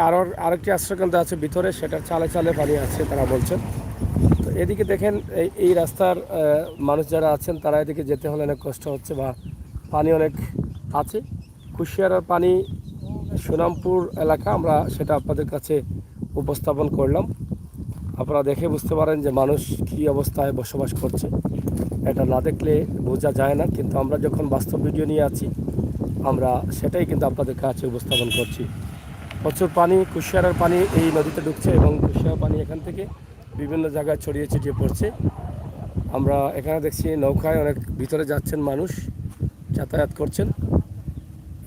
S1: আরেকটি আশ্রয়কেন্দ্র আছে ভিতরে, সেটার চালে চালে পানি আছে তারা বলছেন। তো এদিকে দেখেন এই রাস্তার মানুষ যারা আছেন তারা এদিকে যেতে হলে অনেক কষ্ট হচ্ছে, বা পানি অনেক আছে। কুশিয়ারার পানি সুনামপুর এলাকা, আমরা সেটা আপনাদের কাছে উপস্থাপন করলাম। আপনারা দেখে বুঝতে পারেন যে মানুষ কী অবস্থায় বসবাস করছে। এটা না দেখলে বোঝা যায় না, কিন্তু আমরা যখন বাস্তব ভিডিও নিয়ে আছি আমরা সেটাই কিন্তু আপনাদের কাছে উপস্থাপন করছি। প্রচুর পানি, কুশিয়ারার পানি এই নদীতে ঢুকছে এবং কুশিয়ার পানি এখান থেকে বিভিন্ন জায়গায় ছড়িয়ে ছিটিয়ে পড়ছে। আমরা এখানে দেখছি নৌকায় অনেক ভিতরে যাচ্ছেন মানুষ, যাতায়াত করছেন।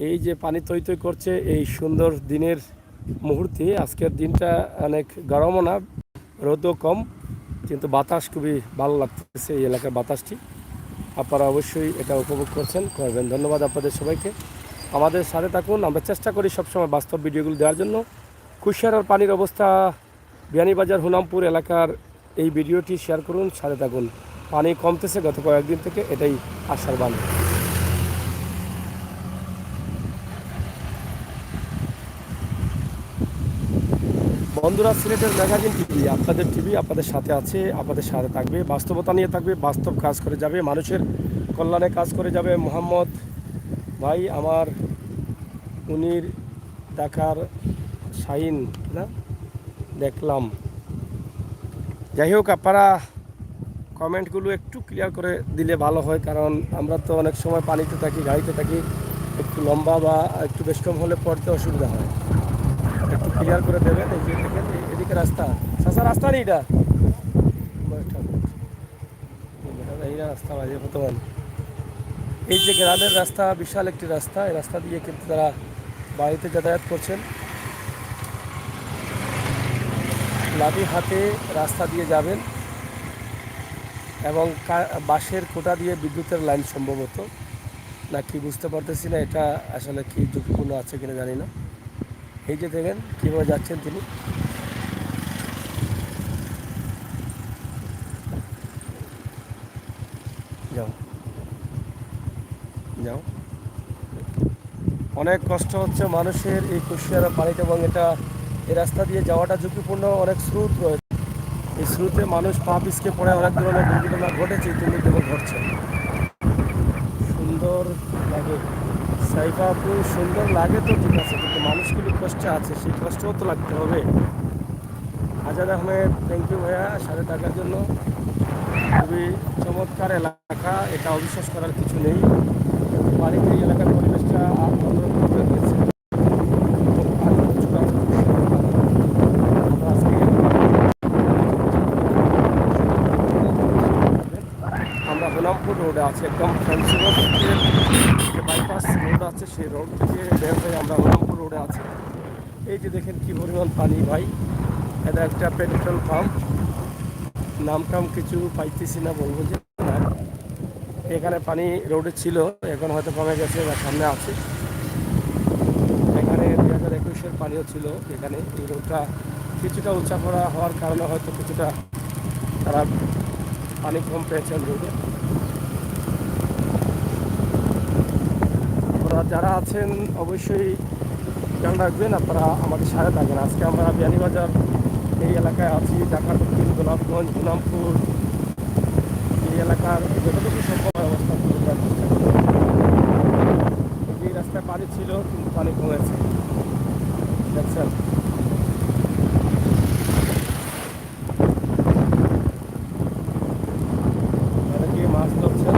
S1: এই যে পানি তৈ তৈ করছে এই সুন্দর দিনের মুহূর্তে, আজকের দিনটা অনেক গরমও না, রোদও কম, কিন্তু বাতাস খুবই ভালো লাগতেছে এই এলাকার বাতাসটি। আপনারা অবশ্যই এটা উপভোগ করবেন। ধন্যবাদ আপনাদের সবাইকে। আমাদের সাথে থাকুন, আমরা চেষ্টা করি সবসময় বাস্তব ভিডিওগুলো দেওয়ার জন্য। কুশিয়ারার পানির অবস্থা, বিয়ানীবাজার হুনামপুর এলাকার এই ভিডিওটি শেয়ার করুন, সাথে থাকুন। পানি কমতেছে গত কয়েকদিন থেকে, এটাই আশার বাণী। বন্ধুরা, সিলেটের ম্যাগাজিন টিভি আপনাদের টিভি, আপনাদের সাথে আছে, আপনাদের সাথে থাকবে, বাস্তবতা নিয়ে থাকবে, বাস্তব কাজ করে যাবে, মানুষের কল্যাণে কাজ করে যাবে। মোহাম্মদ ভাই আমার, উনির ঢাকার শাহিন না দেখলাম। যাই হোক, আপনারা কমেন্টগুলো একটু ক্লিয়ার করে দিলে ভালো হয়, কারণ আমরা তো অনেক সময় পানিতে থাকি, গাড়িতে থাকি, একটু লম্বা বা একটু বেশ কম হলে পড়তে অসুবিধা হয়। একটু ক্লিয়ার করে দেবেন। এই যে দেখেন রাস্তা চাচা রাস্তা নেই এটা এই রাস্তা বাজে বর্তমান এই যে গ্রামের রাস্তা বিশাল একটি রাস্তা এই রাস্তা দিয়ে কিন্তু তারা বাড়িতে যাতায়াত করছেন লাঠি হাতে রাস্তা দিয়ে যাবেন এবং বাঁশের কোটা দিয়ে বিদ্যুতের লাইন সম্ভবত না কি বুঝতে পারতেছি না এটা আসলে কি ঝুঁকিপূর্ণ আছে কিনা জানি না এই যে দেখেন কীভাবে যাচ্ছেন তিনি যাও যাও অনেক কষ্ট হচ্ছে মানুষের এই কুশিয়ারা পানিতে এবং এটা এই রাস্তা দিয়ে যাওয়াটা ঝুঁকিপূর্ণ অনেক স্রোত রয়েছে এই স্রোতে মানুষ পা পিছকে পড়ে অনেক ধরনের দুর্ঘটনা ঘটেছে ইতিমধ্যে ঘটছে সুন্দর লাগে সাইফা আপু সুন্দর লাগে তো ঠিক আছে কিন্তু মানুষ কিন্তু কষ্টে আছে সেই কষ্টও তো লাগতে হবে আজাদ আহমেদ থ্যাংক ইউ ভাইয়া সাথে থাকার জন্য খুবই চমৎকার এলাকা এটা অবিশ্বাস করার কিছু নেই বাড়িতে এই এলাকার পরিবেশটা অন্যরকম হয়ে গেছে আমরা হোলামপুর রোডে আছি একদম ফ্যান্সি রোড থেকে বাইপাস রোড আছে সেই রোড থেকে বের হয়ে আমরা হোলামপুর রোডে আছি এই যে দেখেন কি পরিমাণ পানি ভাই এটা একটা পেট্রোল পাম্প নাম টাম কিছু পাইতেছি না বলবো যে এখানে পানি রোডে ছিল এখন হয়তো কমে গেছে বা সামনে আছে এখানে 2021-এর পানিও ছিল এখানে এই রোডটা কিছুটা উঁচা করা হওয়ার কারণে হয়তো কিছুটা তারা পানি কম পেয়েছেন রোডে আপনারা যারা আছেন অবশ্যই খেয়াল রাখবেন আপনারা আমাদের সাথে থাকবেন আজকে আমরা বিয়ানীবাজার এই এলাকায় আছি ঢাকা দক্ষিণ গোলাপগঞ্জ গুনামপুর এই এলাকার যতটুকু সম্ভব অবস্থা তুলে ধরার চেষ্টা করি এই রাস্তায় পানি ছিল কিন্তু পানি কমেছে দেখছেন অনেকে মাছ ধরছেন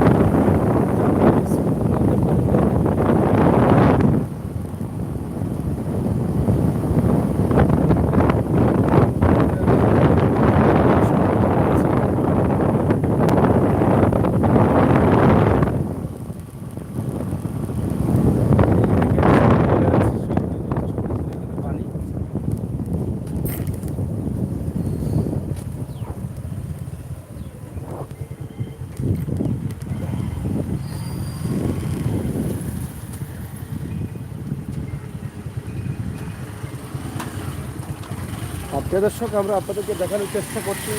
S1: প্রিয় দর্শক আমরা আপনাদেরকে দেখানোর চেষ্টা করছি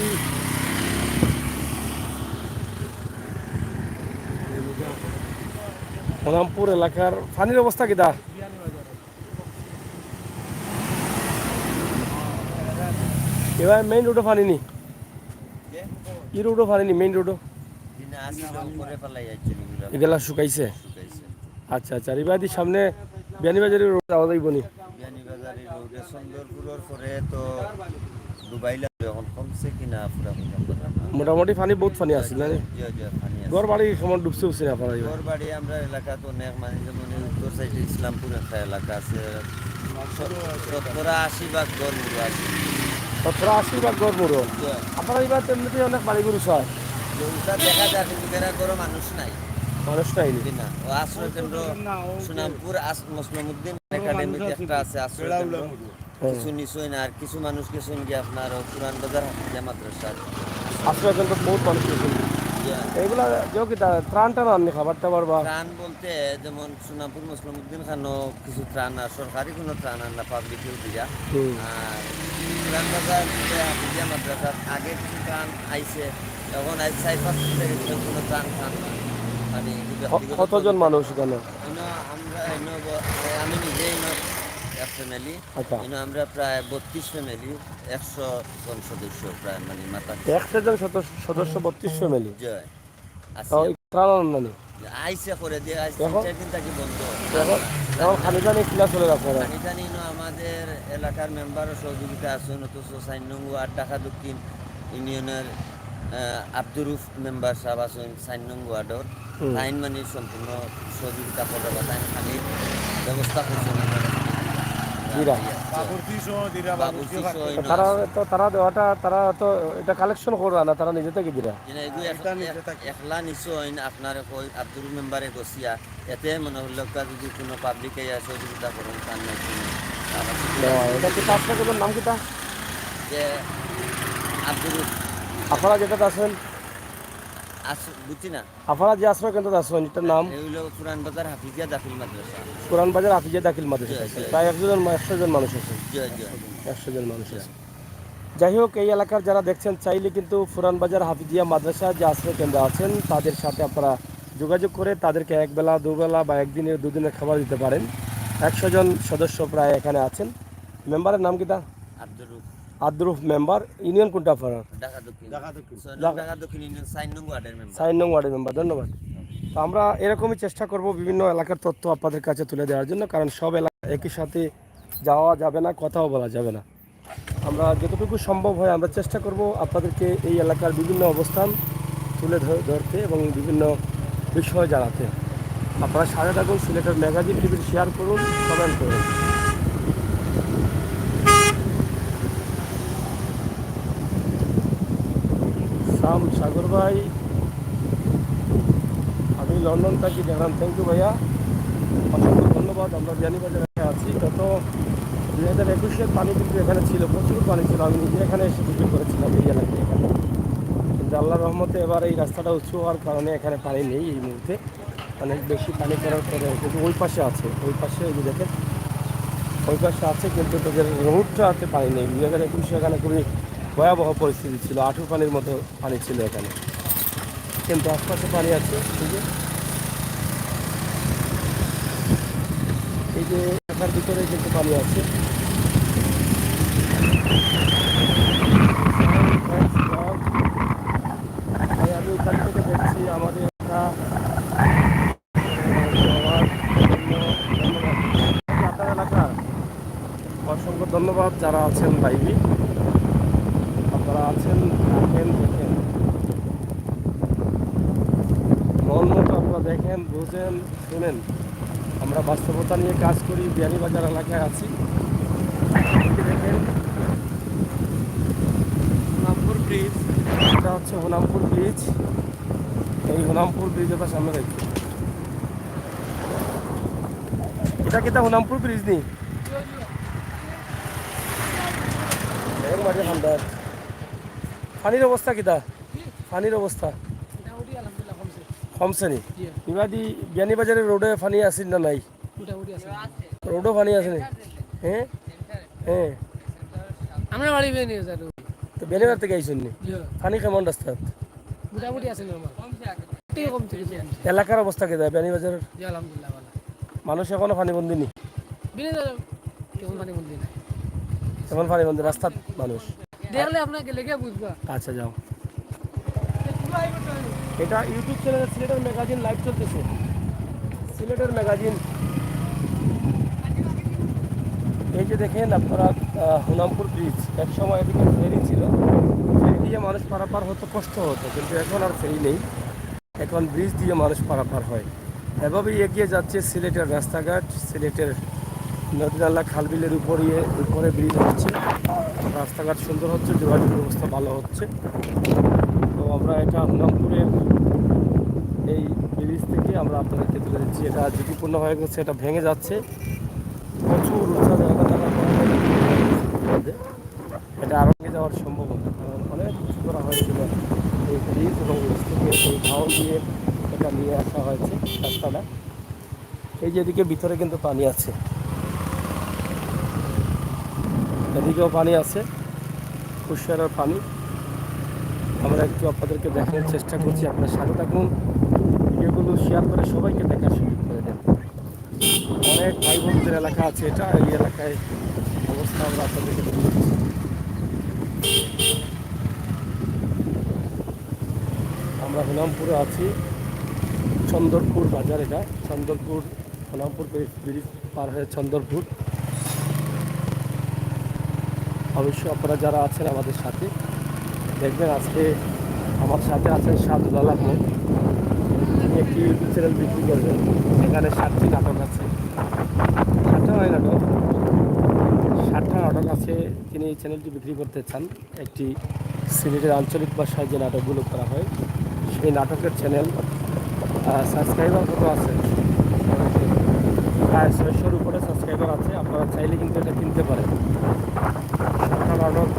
S1: হোলামপুর এলাকার পানির অবস্থা কি দা এবার মেইন রোডও পানি নি ই রোডও পানি নি মেইন রোডও এগুলা শুকাইছে আচ্ছা আচ্ছা রিবাদির সামনে বিয়ানীবাজারের রোড যাওয়া যাইব নি
S3: বিয়ানীবাজারের রোডে সুন্দরপুরের পরে তো ডুবাইলা এখন কমছে কিনা পুরা
S1: মোটামুটি পানি বহুত পানি আছে না
S3: পানি
S1: ঘর বাড়ি সময় ডুবছে উঠছে না আপনার
S3: ঘর বাড়ি আমরা এলাকা তো অনেক মানে যেমন উত্তর সাইডে ইসলামপুর একটা এলাকা আছে 70-80 ভাগ ঘর মুড়ো আছে
S1: 70-80 ভাগ ঘর মুড়ো আপনারা এবার তেমনিতে অনেক বাড়ি গরু হয়
S3: ওটা দেখা যায় কিন্তু বেড়া করে মানুষ নাই
S1: মানুষটাই নেই
S3: না ও আশ্রয় কেন্দ্র সুনামপুর মুসলিমউদ্দিন একাডেমিতে একটা আছে আশ্রয় কেন্দ্র কিছু নিশ্চয় না আর কিছু মানুষ কিছু গিয়ে আপনার পুরান বাজার হাফিজা মাদ্রাসা
S1: আশ্রয় কেন্দ্র বহুত মানুষ এগুলা যেও কি ত্রাণ টান আননি খাবার টাবার বা
S3: ত্রাণ বলতে যেমন সুনামপুর মুসলিমউদ্দিন খানো কিছু ত্রাণ আর সরকারি কোনো ত্রাণ আন না পাবলিকেও দিয়া আর পুরান বাজার হাফিজা মাদ্রাসার আগে কিছু ত্রাণ আইছে এখন আজ 4-5 থেকে কোনো ত্রাণ খান মানে
S1: কতজন মানুষ এখানে
S3: আমরা আমি নিজেই এক ফ্যামিলি আমরা প্রায় 32 ফ্যামিলি 100 জন সদস্য প্রায় মানে মাথা
S1: 100 জন সদস্য 32 ফ্যামিলি
S3: জয় আইসে করে দিয়ে আইসে 4 দিন থাকি বন্ধ
S1: এখন খানি পানি কিলা চলে আপনারা
S3: খানি পানি আমাদের এলাকার মেম্বারও সহযোগিতা আছে অথচ 4 নং ওয়ার্ড ঢাকা দক্ষিণ ইউনিয়নের আব্দুর রুফ মেম্বার সাহেব আছেন 4 নং ওয়ার্ডর আইন মানে সম্পূর্ণ সহযোগিতা করে বা আইন খানির ব্যবস্থা করছেন
S1: জিরা।
S2: বাবুর্চি সহ দিরা বাবুর্চি
S1: তো তারা দেওয়াটা তারা তো এটা কালেকশন করবে না, তারা নিজে থেকে দিরা।
S2: এটা নিচে থাকে।
S3: একলা নিশ্চয় আপনার কই আব্দুল মেম্বারে গছিয়া এতে মনে হল যদি কোনো পাবলিকে সহযোগিতা করুন তার
S1: এটা কি তার সাথে নাম কিটা
S3: যে আব্দুল
S1: আপনারা যেটাতে আছেন,
S3: বুঝছি না
S1: আপনারা যে আশ্রয় কেন্দ্র আছেন এটার নাম
S3: এগুলো পুরান বাজার হাফিজিয়া দাখিল মাদ্রাসা।
S1: পুরান বাজার হাফিজা দাখিল মাদ্রাসা আছে। প্রায় 100 জন মানুষ আছে,
S3: জয় জয়
S1: 100 জন মানুষ আছে। যাই হোক, এই এলাকার যারা দেখছেন চাইলে কিন্তু পুরান বাজার হাফিজিয়া মাদ্রাসা যে আশ্রয় কেন্দ্র আছেন তাদের সাথে আপনারা যোগাযোগ করে তাদেরকে একবেলা দুবেলা বা একদিনের দুদিনের খাবার দিতে পারেন। 100 জন সদস্য প্রায় এখানে আছেন। মেম্বারের নাম কিটা?
S3: আব্দুল
S1: আদ্রুফ মেম্বার। ইউনিয়ন কোনটা আপনার?
S3: ঢাকা দক্ষিণ
S2: ঢাকা দক্ষিণ।
S3: ঢাকা দক্ষিণ ইউনিয়ন 4 নং ওয়ার্ডের মেম্বার।
S1: 4 নং ওয়ার্ডের মেম্বার। ধন্যবাদ। তো আমরা এরকমই চেষ্টা করব বিভিন্ন এলাকার তথ্য আপনাদের কাছে তুলে দেওয়ার জন্য, কারণ সব এলাকা একই সাথে যাওয়া যাবে না, কথাও বলা যাবে না। আমরা যতটুকু সম্ভব হয় আমরা চেষ্টা করব আপনাদেরকে এই এলাকার বিভিন্ন অবস্থান তুলে ধরতে এবং বিভিন্ন বিষয় জানাতে। আপনারা সাথে থাকুন, সিলেটের ম্যাগাজিন টিভির শেয়ার করুন, কমেন্ট করুন। শাম সাগর ভাই, আমি লন্ডন থাকি, দেখলাম। থ্যাংক ইউ ভাইয়া, অসংখ্য ধন্যবাদ। আমরা বিয়ানীবাজারে আছি। গত 2021-এর পানি কিন্তু এখানে ছিল, প্রচুর পানি ছিল। আমি নিজে এখানে এসে ভিডিও করেছিলাম এই এলাকায় এখানে, কিন্তু আল্লাহর রহমতে এবার এই রাস্তাটা উঁচু হওয়ার কারণে এখানে পানি নেই এই মুহূর্তে। অনেক বেশি পানি করার পরে কিন্তু ওই পাশে আছে, ওই পাশে এই যে দেখেন ওই পাশে আছে, কিন্তু তাদের রোডটাতে পানি নেই। 2021-এ এখানে খুবই ভয়াবহ পরিস্থিতি ছিল, আঁঠু পানির মতো পানি ছিল এখানে, কিন্তু আশপাশে পানি আছে। এই যে এলাকার ভিতরে কিন্তু পানি আছে। আমি ওখান থেকে দেখছি আমাদের আপনার এলাকা। অসংখ্য ধন্যবাদ যারা আছেন লাইভে, আপনারা আছেন, দেখেন মন মতো আপনারা দেখেন, বুঝেন, শুনেন। আমরা বাস্তবতা নিয়ে কাজ করি, বিয়ানীবাজার এলাকায় আছি। দেখেন হোনামপুর ব্রিজ, এটা হচ্ছে হোনামপুর ব্রিজ। এই হোনামপুর ব্রিজ ওটা সামনে দেখি, এটা কিটা হোনামপুর ব্রিজ নেই মাঝে ঠান্ডা। পানির অবস্থা কিটা? পানির অবস্থা কমছে নি? ইবাদি বিয়ানীবাজারের রোডে পানি আছে না নাই? রোডও পানি আছে নি? হ্যাঁ হ্যাঁ,
S4: আমরা বাড়ি বেয়ে নিয়ে যাই
S1: তো বিয়ানীবাজার থেকে আইসুন নি? পানি কেমন রাস্তা?
S4: মোটামুটি আছে নরমাল কম থেকে
S1: এলাকার অবস্থা কে দেয় বিয়ানীবাজারের?
S4: জি আলহামদুলিল্লাহ ভালো।
S1: মানুষ এখনো পানিবন্দি নি?
S4: বিনে কেমন পানি মন্দির নাই,
S1: এমন পানিবন্দি রাস্তার মানুষ
S4: দেখলে আপনাকে লেগে বুঝবা।
S1: আচ্ছা যাও। এটা ইউটিউব চ্যানেলে সিলেটের ম্যাগাজিন লাইভ চলতেছে, সিলেটের ম্যাগাজিন। এই যে দেখেন আপনারা হোনামপুর ব্রিজ, এক সময় এদিকে ফেরি ছিল, ফেরি দিয়ে মানুষ পারাপার হতো, কষ্ট হতো, কিন্তু এখন আর ফেরি নেই, এখন ব্রিজ দিয়ে মানুষ পারাপার হয়। এভাবেই এগিয়ে যাচ্ছে সিলেটের রাস্তাঘাট, সিলেটের নদী নালা খালবিলের উপরে ব্রিজ হচ্ছে, রাস্তাঘাট সুন্দর হচ্ছে, যোগাযোগ ব্যবস্থা ভালো হচ্ছে। তো আমরা এটা হোনামপুরের এই ব্রিজ থেকে আমরা আপনাদেরকে তুলে দিচ্ছি। এটা ঝুঁকিপূর্ণ হয়ে গেছে, এটা ভেঙে যাচ্ছে, প্রচুর উঁচা জায়গা থাকার কারণে এটা আরও ভেঙে যাওয়ার সম্ভাবনা, কারণ অনেক কিছু করা হয়েছিল এই ব্রিজ এবং ব্রিজ থেকে এই ঢাল দিয়ে এটা নিয়ে আসা হয়েছে রাস্তাটা। এই যে এদিকে ভিতরে কিন্তু পানি আছে, এদিকেও পানি আছে, কুশিয়ারার পানি। আমরা একটু আপনাদেরকে দেখানোর চেষ্টা করছি, আপনার সাথে থাকুন, ভিডিওগুলো শেয়ার করে সবাইকে দেখার সুযোগ করে দেন। অনেক ভাই বোনদের এলাকা আছে এটা, এই এলাকায় অবস্থা আমরা আপনাদেরকে দেখাচ্ছি। আমরা হোনামপুরে আছি, চন্দরপুর বাজার, এটা চন্দরপুর, হোনামপুর ব্রিজ পার হয়ে চন্দরপুর। অবশ্যই আপনারা যারা আছেন আমাদের সাথে দেখবেন, আজকে আমার সাথে আছেন সাদুল আহমদ, তিনি একটি ইউটিউব চ্যানেল বিক্রি করবেন, এখানে 7টি নাটক আছে, 7টা হয় নাটক, একটা নাটক আছে, তিনি এই চ্যানেলটি বিক্রি করতে চান। একটি সিলেটের আঞ্চলিক ভাষায় যে নাটকগুলো করা হয় সেই নাটকের চ্যানেল। সাবস্ক্রাইবার কত আছে? প্রায় 600-র উপরে সাবস্ক্রাইবার আছে। আপনারা চাইলে কিন্তু এটা কিনতে পারেন। একটা নাটক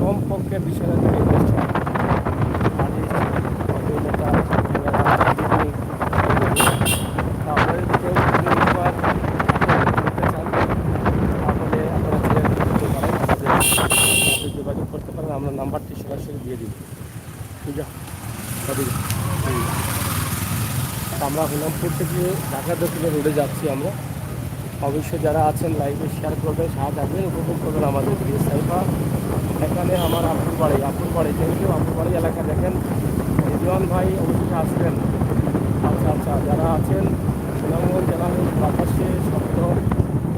S1: কমপক্ষে 20,000 টাকা ইনভেস্ট হয়। আপনারা যদি কেউ তাহলে আপনারা চ্যানেল করতে পারেন, আমাদের যোগাযোগ করতে পারেন। আমরা নাম্বারটি সরাসরি দিয়ে দিব। ঠিক আছে, আমরা হলামপুর থেকে ঢাকা দক্ষিণে রোডে যাচ্ছি। আমরা অবশ্যই যারা আছেন লাইভে শেয়ার করবেন, সাহায্য থাকবেন, উপভোগ করবেন আমাদের ভিডিও। সাইফা এখানে আমার আপুর বাড়ি থ্যাংক ইউ। আপুর বাড়ি এলাকা দেখেন। রিজওয়ান ভাই অবশ্যই আসবেন। আচ্ছা, যারা আছেন সুনামগঞ্জ জেলার বাতাসে শব্দ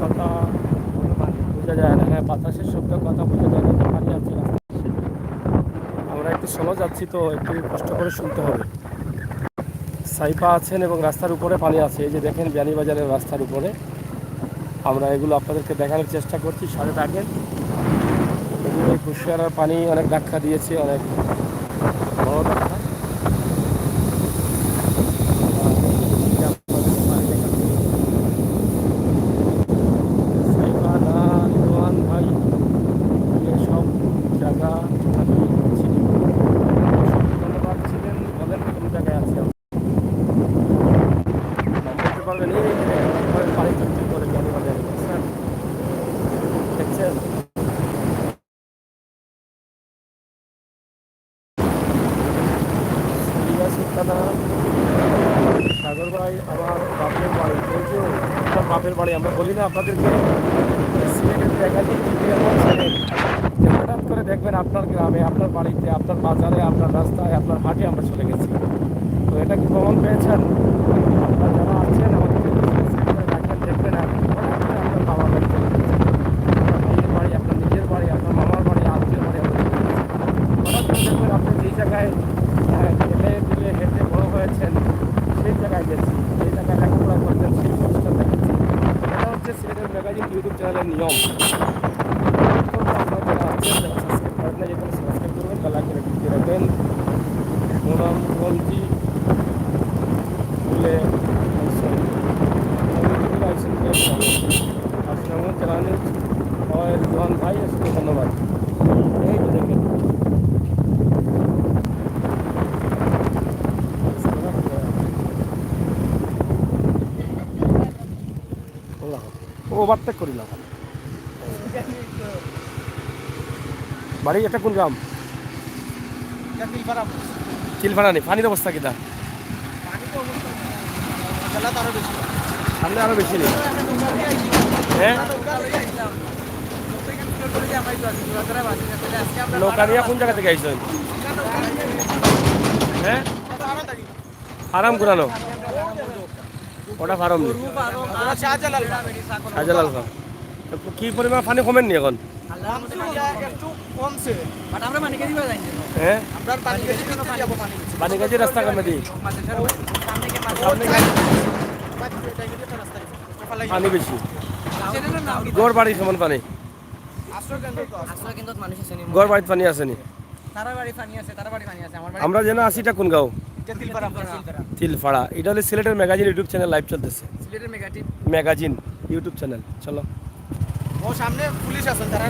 S1: কথা বোঝা যায় না। হ্যাঁ, বাতাসের শব্দ কথা বোঝা যায় না, তো পানি আছে রাস্তায়। আমরা একটু স্লো যাচ্ছি, তো একটু কষ্ট করে শুনতে হবে। সাইফা আছেন এবং রাস্তার উপরে পানি আছে। এই যে দেখেন বিয়ানীবাজারের রাস্তার উপরে। আমরা এগুলো আপনাদেরকে দেখানোর চেষ্টা করছি, সাথে থাকেন। এগুলো কুশিয়ারার পানি অনেক ধাক্কা দিয়েছে, অনেক বড় ধাক্কা। সাইফা না রিজওয়ান ভাই সব জায়গা আমি চিনি। ধন্যবাদ। ছিলেন বলেন কোন জায়গায় আছে বলতে পারবেন? এই পানি চুক্তি করে বিয়ানীবাজারে দেখছেন? সুলতানা সাগর ভাই আমার বাপের বাড়ি। কিন্তু আমার বাপের বাড়ি আমরা বলি না আপনাদেরকে সিলেটের জায়গায় হঠাৎ করে দেখবেন আপনার গ্রামে, আপনার বাড়িতে, আপনার বাজারে, আপনার রাস্তায়, আপনার হাটে আমরা চলে গেছি। তো এটা কি প্রমাণ পেয়েছেন? আপনারা যারা আছেন আমাদেরকে রাখেন, দেখবেন আপনার বাবার বাড়ি চলে গেছে, আপনার ভাইয়ের বাড়ি, আপনার নিজের বাড়ি, আপনার মামার বাড়ি, আত্মীয় বাড়ি আমরা চলে গেছি। হঠাৎ করে দেখবেন আপনি যেই জায়গায় খেলে দিলে হেঁটে বড় হয়েছেন সেই জায়গায় গেছি, সেই জায়গায় লেখাপড়া করতেন সেই জিনিসটা দেখেছি। এটা হচ্ছে সিলেটের ম্যাগাজিন ইউটিউব চ্যানেলের নিয়ম। আপনারা যারা আছেন, যারা সাবস্ক্রাইব করেন না, যেখানে সাবস্ক্রাইব করবেন, বেল আইকনে ক্লিক করে রাখবেন। মোনামগঞ্জি বলে সুনামগঞ্জ জেলার রিজওয়ান ভাই আসলে ধন্যবাদ। এই তো দেখেন ওভারটেক করি না। বাড়ি এটা কোন গ্রাম? চিলফাড়া নেই। পানির অবস্থা কিনা? সামনে আরো বেশি নেই। হ্যাঁ, নৌকা নিয়ে কোন জায়গা থেকে আইসেন? হ্যাঁ, ফার্ম ঘুরানো। ওটা ফার্ম নেই, শাহজালাল ফার্ম। কি পরিমাণ পানি কমেননি এখন? হ্যাঁ, পানিগাছি রাস্তা কমে দিই, পানি বেশি। গড় বাড়ি সমান পানি, গড় বাড়িতে পানি আসেনি। আমরা যেন আছি, এটা কোন গাঁও? তিলফাড়া। এটা হলে সিলেটের ম্যাগাজিন ইউটিউব চ্যানেল লাইভ চলতেছে। Magazine YouTube channel. চলো
S2: সামনে পুলিশ আছেন, তারা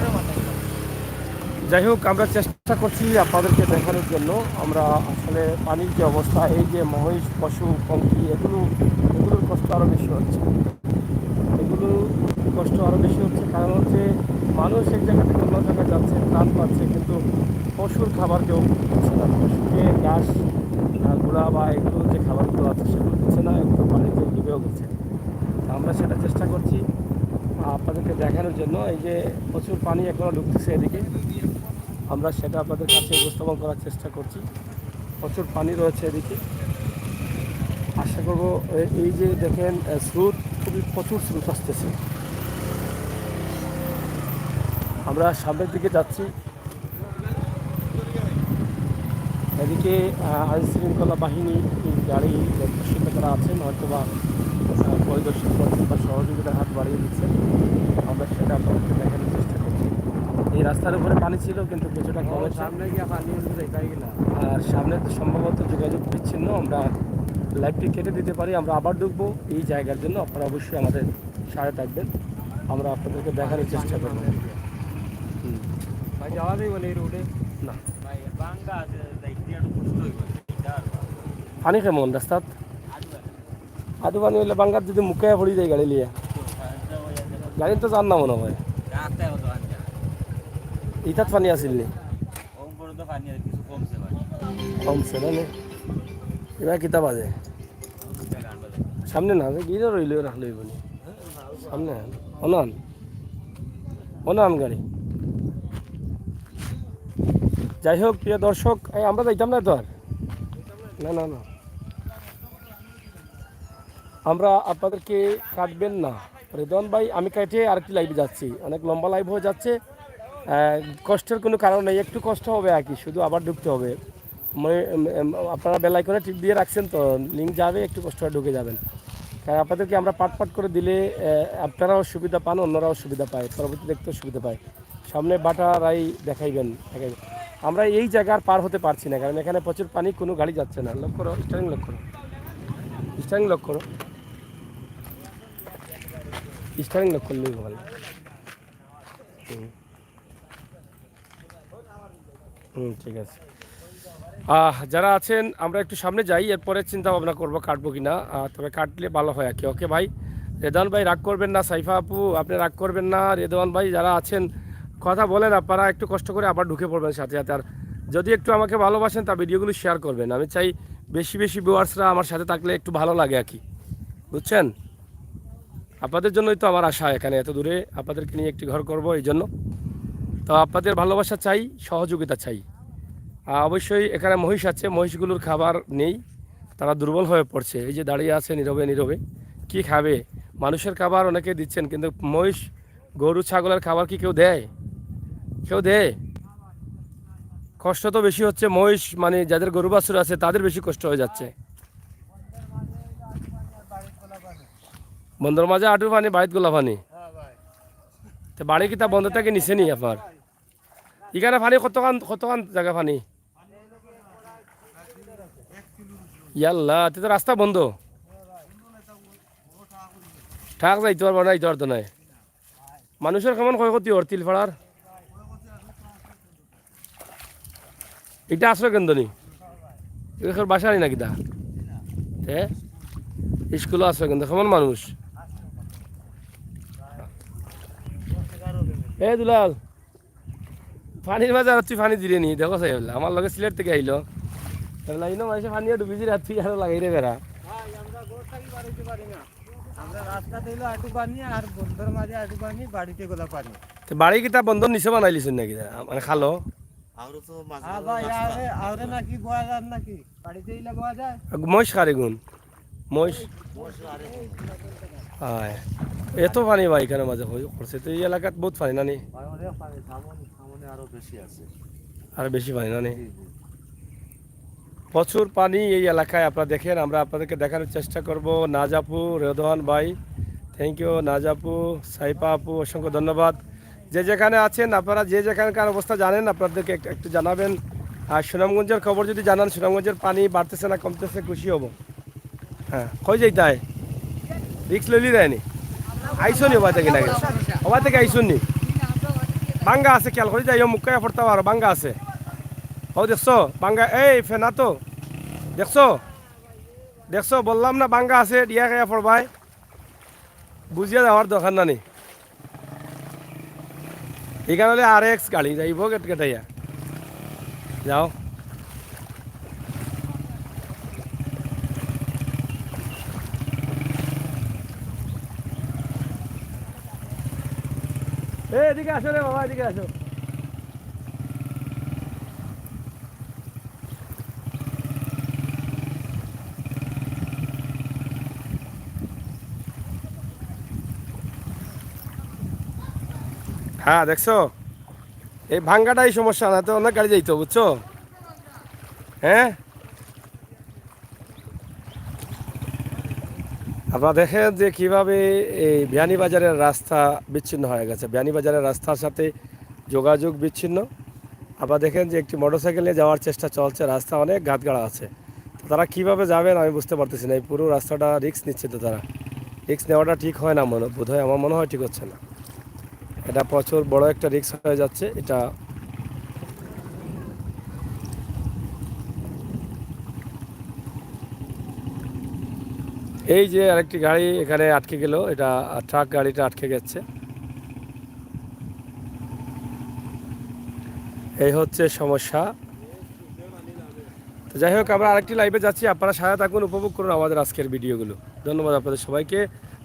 S1: যাই হোক, আমরা চেষ্টা করছি আপনাদেরকে দেখানোর জন্য। আমরা আসলে পানির যে অবস্থা, এই যে মহিষ, পশু, পঙ্খী, এগুলোর কষ্ট আরও বেশি হচ্ছে। কষ্ট আরও বেশি হচ্ছে কারণ হচ্ছে মানুষ এক জায়গা থেকে অন্য জায়গায় যাচ্ছে, প্রাণ পাচ্ছে, কিন্তু পশুর খাবার কেউ দিচ্ছে না। পশুকে ঘাস, গুঁড়া বা এগুলো যে খাবারগুলো আছে সেগুলো দিচ্ছে না, এগুলো পানিতে ডুবেও গেছে। আমরা সেটা চেষ্টা করছি আপনাদেরকে দেখানোর জন্য। এই যে প্রচুর পানি এখনও ঢুকতেছে এদিকে, আমরা সেটা আপনাদের কাছে উপস্থাপন করার চেষ্টা করছি। প্রচুর পানি রয়েছে এদিকে। আশা করবো এই যে দেখেন স্রোত, খুবই প্রচুর স্রোত আসতেছে। আমরা সামনের দিকে যাচ্ছি। এদিকে আইনশৃঙ্খলা বাহিনী গাড়ি যারা আছেন হয়তো বা পরিদর্শন করছেন বা সহযোগিতার হাত বাড়িয়ে দিচ্ছেন, আমরা সেটা আপনাদেরকে দেখানোর চেষ্টা করছি। এই রাস্তার উপরে পানি ছিল কিন্তু কিছুটা কমেছে,
S2: সামনে গিয়ে পানি দেখাই গেলাম।
S1: আর সামনে তো সম্ভবত যোগাযোগ বিচ্ছিন্ন। আমরা লাইভটি কেটে দিতে পারি, আমরা আবার ঢুকবো এই জায়গার জন্য। আপনারা অবশ্যই আমাদের সাথে থাকবেন, আমরা আপনাদেরকে দেখানোর চেষ্টা করবো।
S2: ভাই যাওয়া যাইব না এই রোডে?
S1: না,
S3: ভাই বাঙ্গা আছে যাইতে একটু কষ্ট হইব এটা আর
S1: পানি কেমন রাস্তাত? আদু পানি হইলে বাঙ্গার যদি মুখে পড়ি যায় গাড়ি লিয়ে, গাড়ি তো জান না মনে হয়।
S3: রাতে হতো আনজা
S1: ইটাত পানি আসিল নি?
S3: ওম বড় তো পানি আর কিছু কমছে ভাই
S1: কমছে না নে? এবার কিতা বাজে সামনে না গিয়ে রইলেও রাখলে হইব নি সামনে অনান অনান গাড়ি। যাই হোক প্রিয় দর্শক, এই আমরা যাইতাম না তো আর, না না না, আমরা আপনাদেরকে কাটবেন না রেদওয়ান ভাই। আমি কাটে আরেকটি লাইভে যাচ্ছি, অনেক লম্বা লাইভ হয়ে যাচ্ছে। কষ্টের কোনো কারণ নেই, একটু কষ্ট হবে আর কি, শুধু আবার ঢুকতে হবে। আপনারা বেল আইকনে টিপ দিয়ে রাখছেন তো, লিঙ্ক যাবে, একটু কষ্ট করে ঢুকে যাবেন। কারণ আপনাদেরকে আমরা পাট পাট করে দিলে আপনারাও সুবিধা পান, অন্যরাও সুবিধা পায়, পরবর্তী দেখতেও সুবিধা পায়। সামনে বাটা রাই দেখাইবেন। আমরা এই জায়গার পার হতে পারছি না, কারণ এখানে প্রচুর পানি, কোনো গাড়ি যাচ্ছে না। লক্ষ্য করো, স্টারিং লক্ষ্য করো, স্টারিং লক্ষ্য করো, স্টারিং লক্ষ্য করলেই ভালো। ঠিক আছে। যারা আছেন আমরা একটু সামনে যাই, এরপরে চিন্তা ভাবনা করবো কাটবো কিনা, তবে কাটলে ভালো হয় আর কি। ওকে ভাই, রেদওয়ান ভাই রাগ করবেন না, সাইফা আপু আপনি রাগ করবেন না, রেদওয়ান ভাই যারা আছেন কথা বলেন, আপনারা একটু কষ্ট করে আবার ঢুকে পড়বেন সাথে সাথে। আর যদি একটু আমাকে ভালোবাসেন তা ভিডিওগুলো শেয়ার করবেন। আমি চাই বেশি বেশি ভিউয়ার্সরা আমার সাথে থাকলে একটু ভালো লাগে আর কি, বুঝছেন? আপনাদের জন্যই তো আমার আশা, এখানে এত দূরে আপনাদেরকে নিয়ে একটি ঘর করব, এই জন্য তো আপনাদের ভালোবাসা চাই, সহযোগিতা চাই। অবশ্যই এখানে মহিষ আছে, মহিষগুলোর খাবার নেই, তারা দুর্বল হয়ে পড়ছে। এই যে দাঁড়িয়ে আছে নীরবে নীরবে, কি খাবে? মানুষের খাবার অনেকে দিচ্ছেন, কিন্তু মহিষ গরু ছাগলের খাবার কি কেউ দেয়? কেউ দেয়? কষ্ট তো বেশি হচ্ছে মহিষ, মানে যাদের গরু বাছুর আছে তাদের বেশি কষ্ট হয়ে যাচ্ছে। বন্ধর মাঝে আটু পানি, বাড়িত গোলা পানি, তো বাড়ি কি তা বন্ধ থেকে নিচে নি আপনার? এখানে পানি কতখান জায়গা পানি? ইয়াল্লা, তো রাস্তা বন্ধ, ঠাক যাইতে পারবো না, যাইতে পারতো নাই। মানুষের কেমন ক্ষয়ক্ষতি ওর তিলপাড়ার? এটা আশ্রয় কেন্দ্র নি? এখানে বাসা নি নাকি তা? হ্যাঁ, স্কুলও আশ্রয় কেন্দ্র। কেমন মানুষ? এ দুলাল, পানির মাঝে আর তুই পানি দিলে নি? দেখো সাই আমার লগে সিলেট থেকে আইলো, লাইনো মাসে পানি ডুবিছি, রাত তুই আরো লাগাই রে বেড়া। বাড়ি কি তা বন্ধন নিচে বানাইলিস নাকি, মানে খালো? মহিষ খারে গুণ মহিষ, হয় এত পানি ভাই এখানে মাঝে করছে তো, এই এলাকাত বহুত পানি নানি, আরো বেশি পানি নানি, প্রচুর পানি এই এলাকায়। আপনারা দেখেন, আমরা আপনাদেরকে দেখানোর চেষ্টা করব। নাজাপু, রেদওয়ান ভাই থ্যাংক ইউ, নাজাপু, সাইফা আপু অসংখ্য ধন্যবাদ। যে যেখানে আছেন আপনারা, যে যেখানকার অবস্থা জানেন আপনাদেরকে একটু জানাবেন। আর সুনামগঞ্জের খবর যদি জানান, সুনামগঞ্জের পানি বাড়তেছে না কমতেছে, খুশি হব। হ্যাঁ, কই যাইতাই রিক্স লইলি দেয়নি, আইসনি ওবা থেকে নাকি, ওবা থেকে আইসনি, বাঙ্গা আছে, খেয়াল করে যাই, মুখ পড়তে পারো, বাঙ্গা আছে। ও দেখছো বাঙ্গা, এই ফেনা তো দেখছো, দেখছো বললাম না বাঙ্গা আছে, দিয়া খাইয়া পড়বাই, বুঝিয়া যাওয়ার দরকার নানি। এখানে হলে RX গাড়ি যাইব কেটাইয়া যাও। এদিকে আসো রে বাবা, এদিকে আসো। হ্যাঁ দেখছো, এই ভাঙ্গাটাই সমস্যা, না তো অনেক গাড়ি যাইতো, বুঝছো? হ্যাঁ, আপনারা দেখেন যে কীভাবে এই বিয়ানীবাজারের রাস্তা বিচ্ছিন্ন হয়ে গেছে, বিয়ানীবাজারের রাস্তার সাথে যোগাযোগ বিচ্ছিন্ন। আপনারা দেখেন যে একটি মোটরসাইকেল নিয়ে যাওয়ার চেষ্টা চলছে, রাস্তা অনেক গাঁতগাড়া আছে। তো তারা কীভাবে যাবেন আমি বুঝতে পারতেছি না। এই পুরো রাস্তাটা রিস্ক নিচ্ছে, তো তারা রিস্ক নেওয়াটা ঠিক হয় না, বোধ হয় আমার মনে হয় ঠিক হচ্ছে না। এটা প্রচুর বড় একটা রিস্ক হয়ে যাচ্ছে এটা। এই যে আরেকটি গাড়ি এখানে আটকে গেল, এটা ট্রাক গাড়িটা আটকে গেছে। এই হচ্ছে সমস্যা। তো যাই হোক, আমরা আরেকটি লাইভে যাচ্ছি, আপনারা সাথে থাকুন, উপভোগ করুন আমাদের আজকের ভিডিওগুলো। ধন্যবাদ আপনাদের সবাইকে,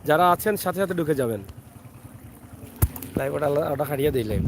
S1: যারা আছেন সাথে সাথে ঢুকে যাবেন। লাইভ ওটা হারিয়ে দিই লাইভ।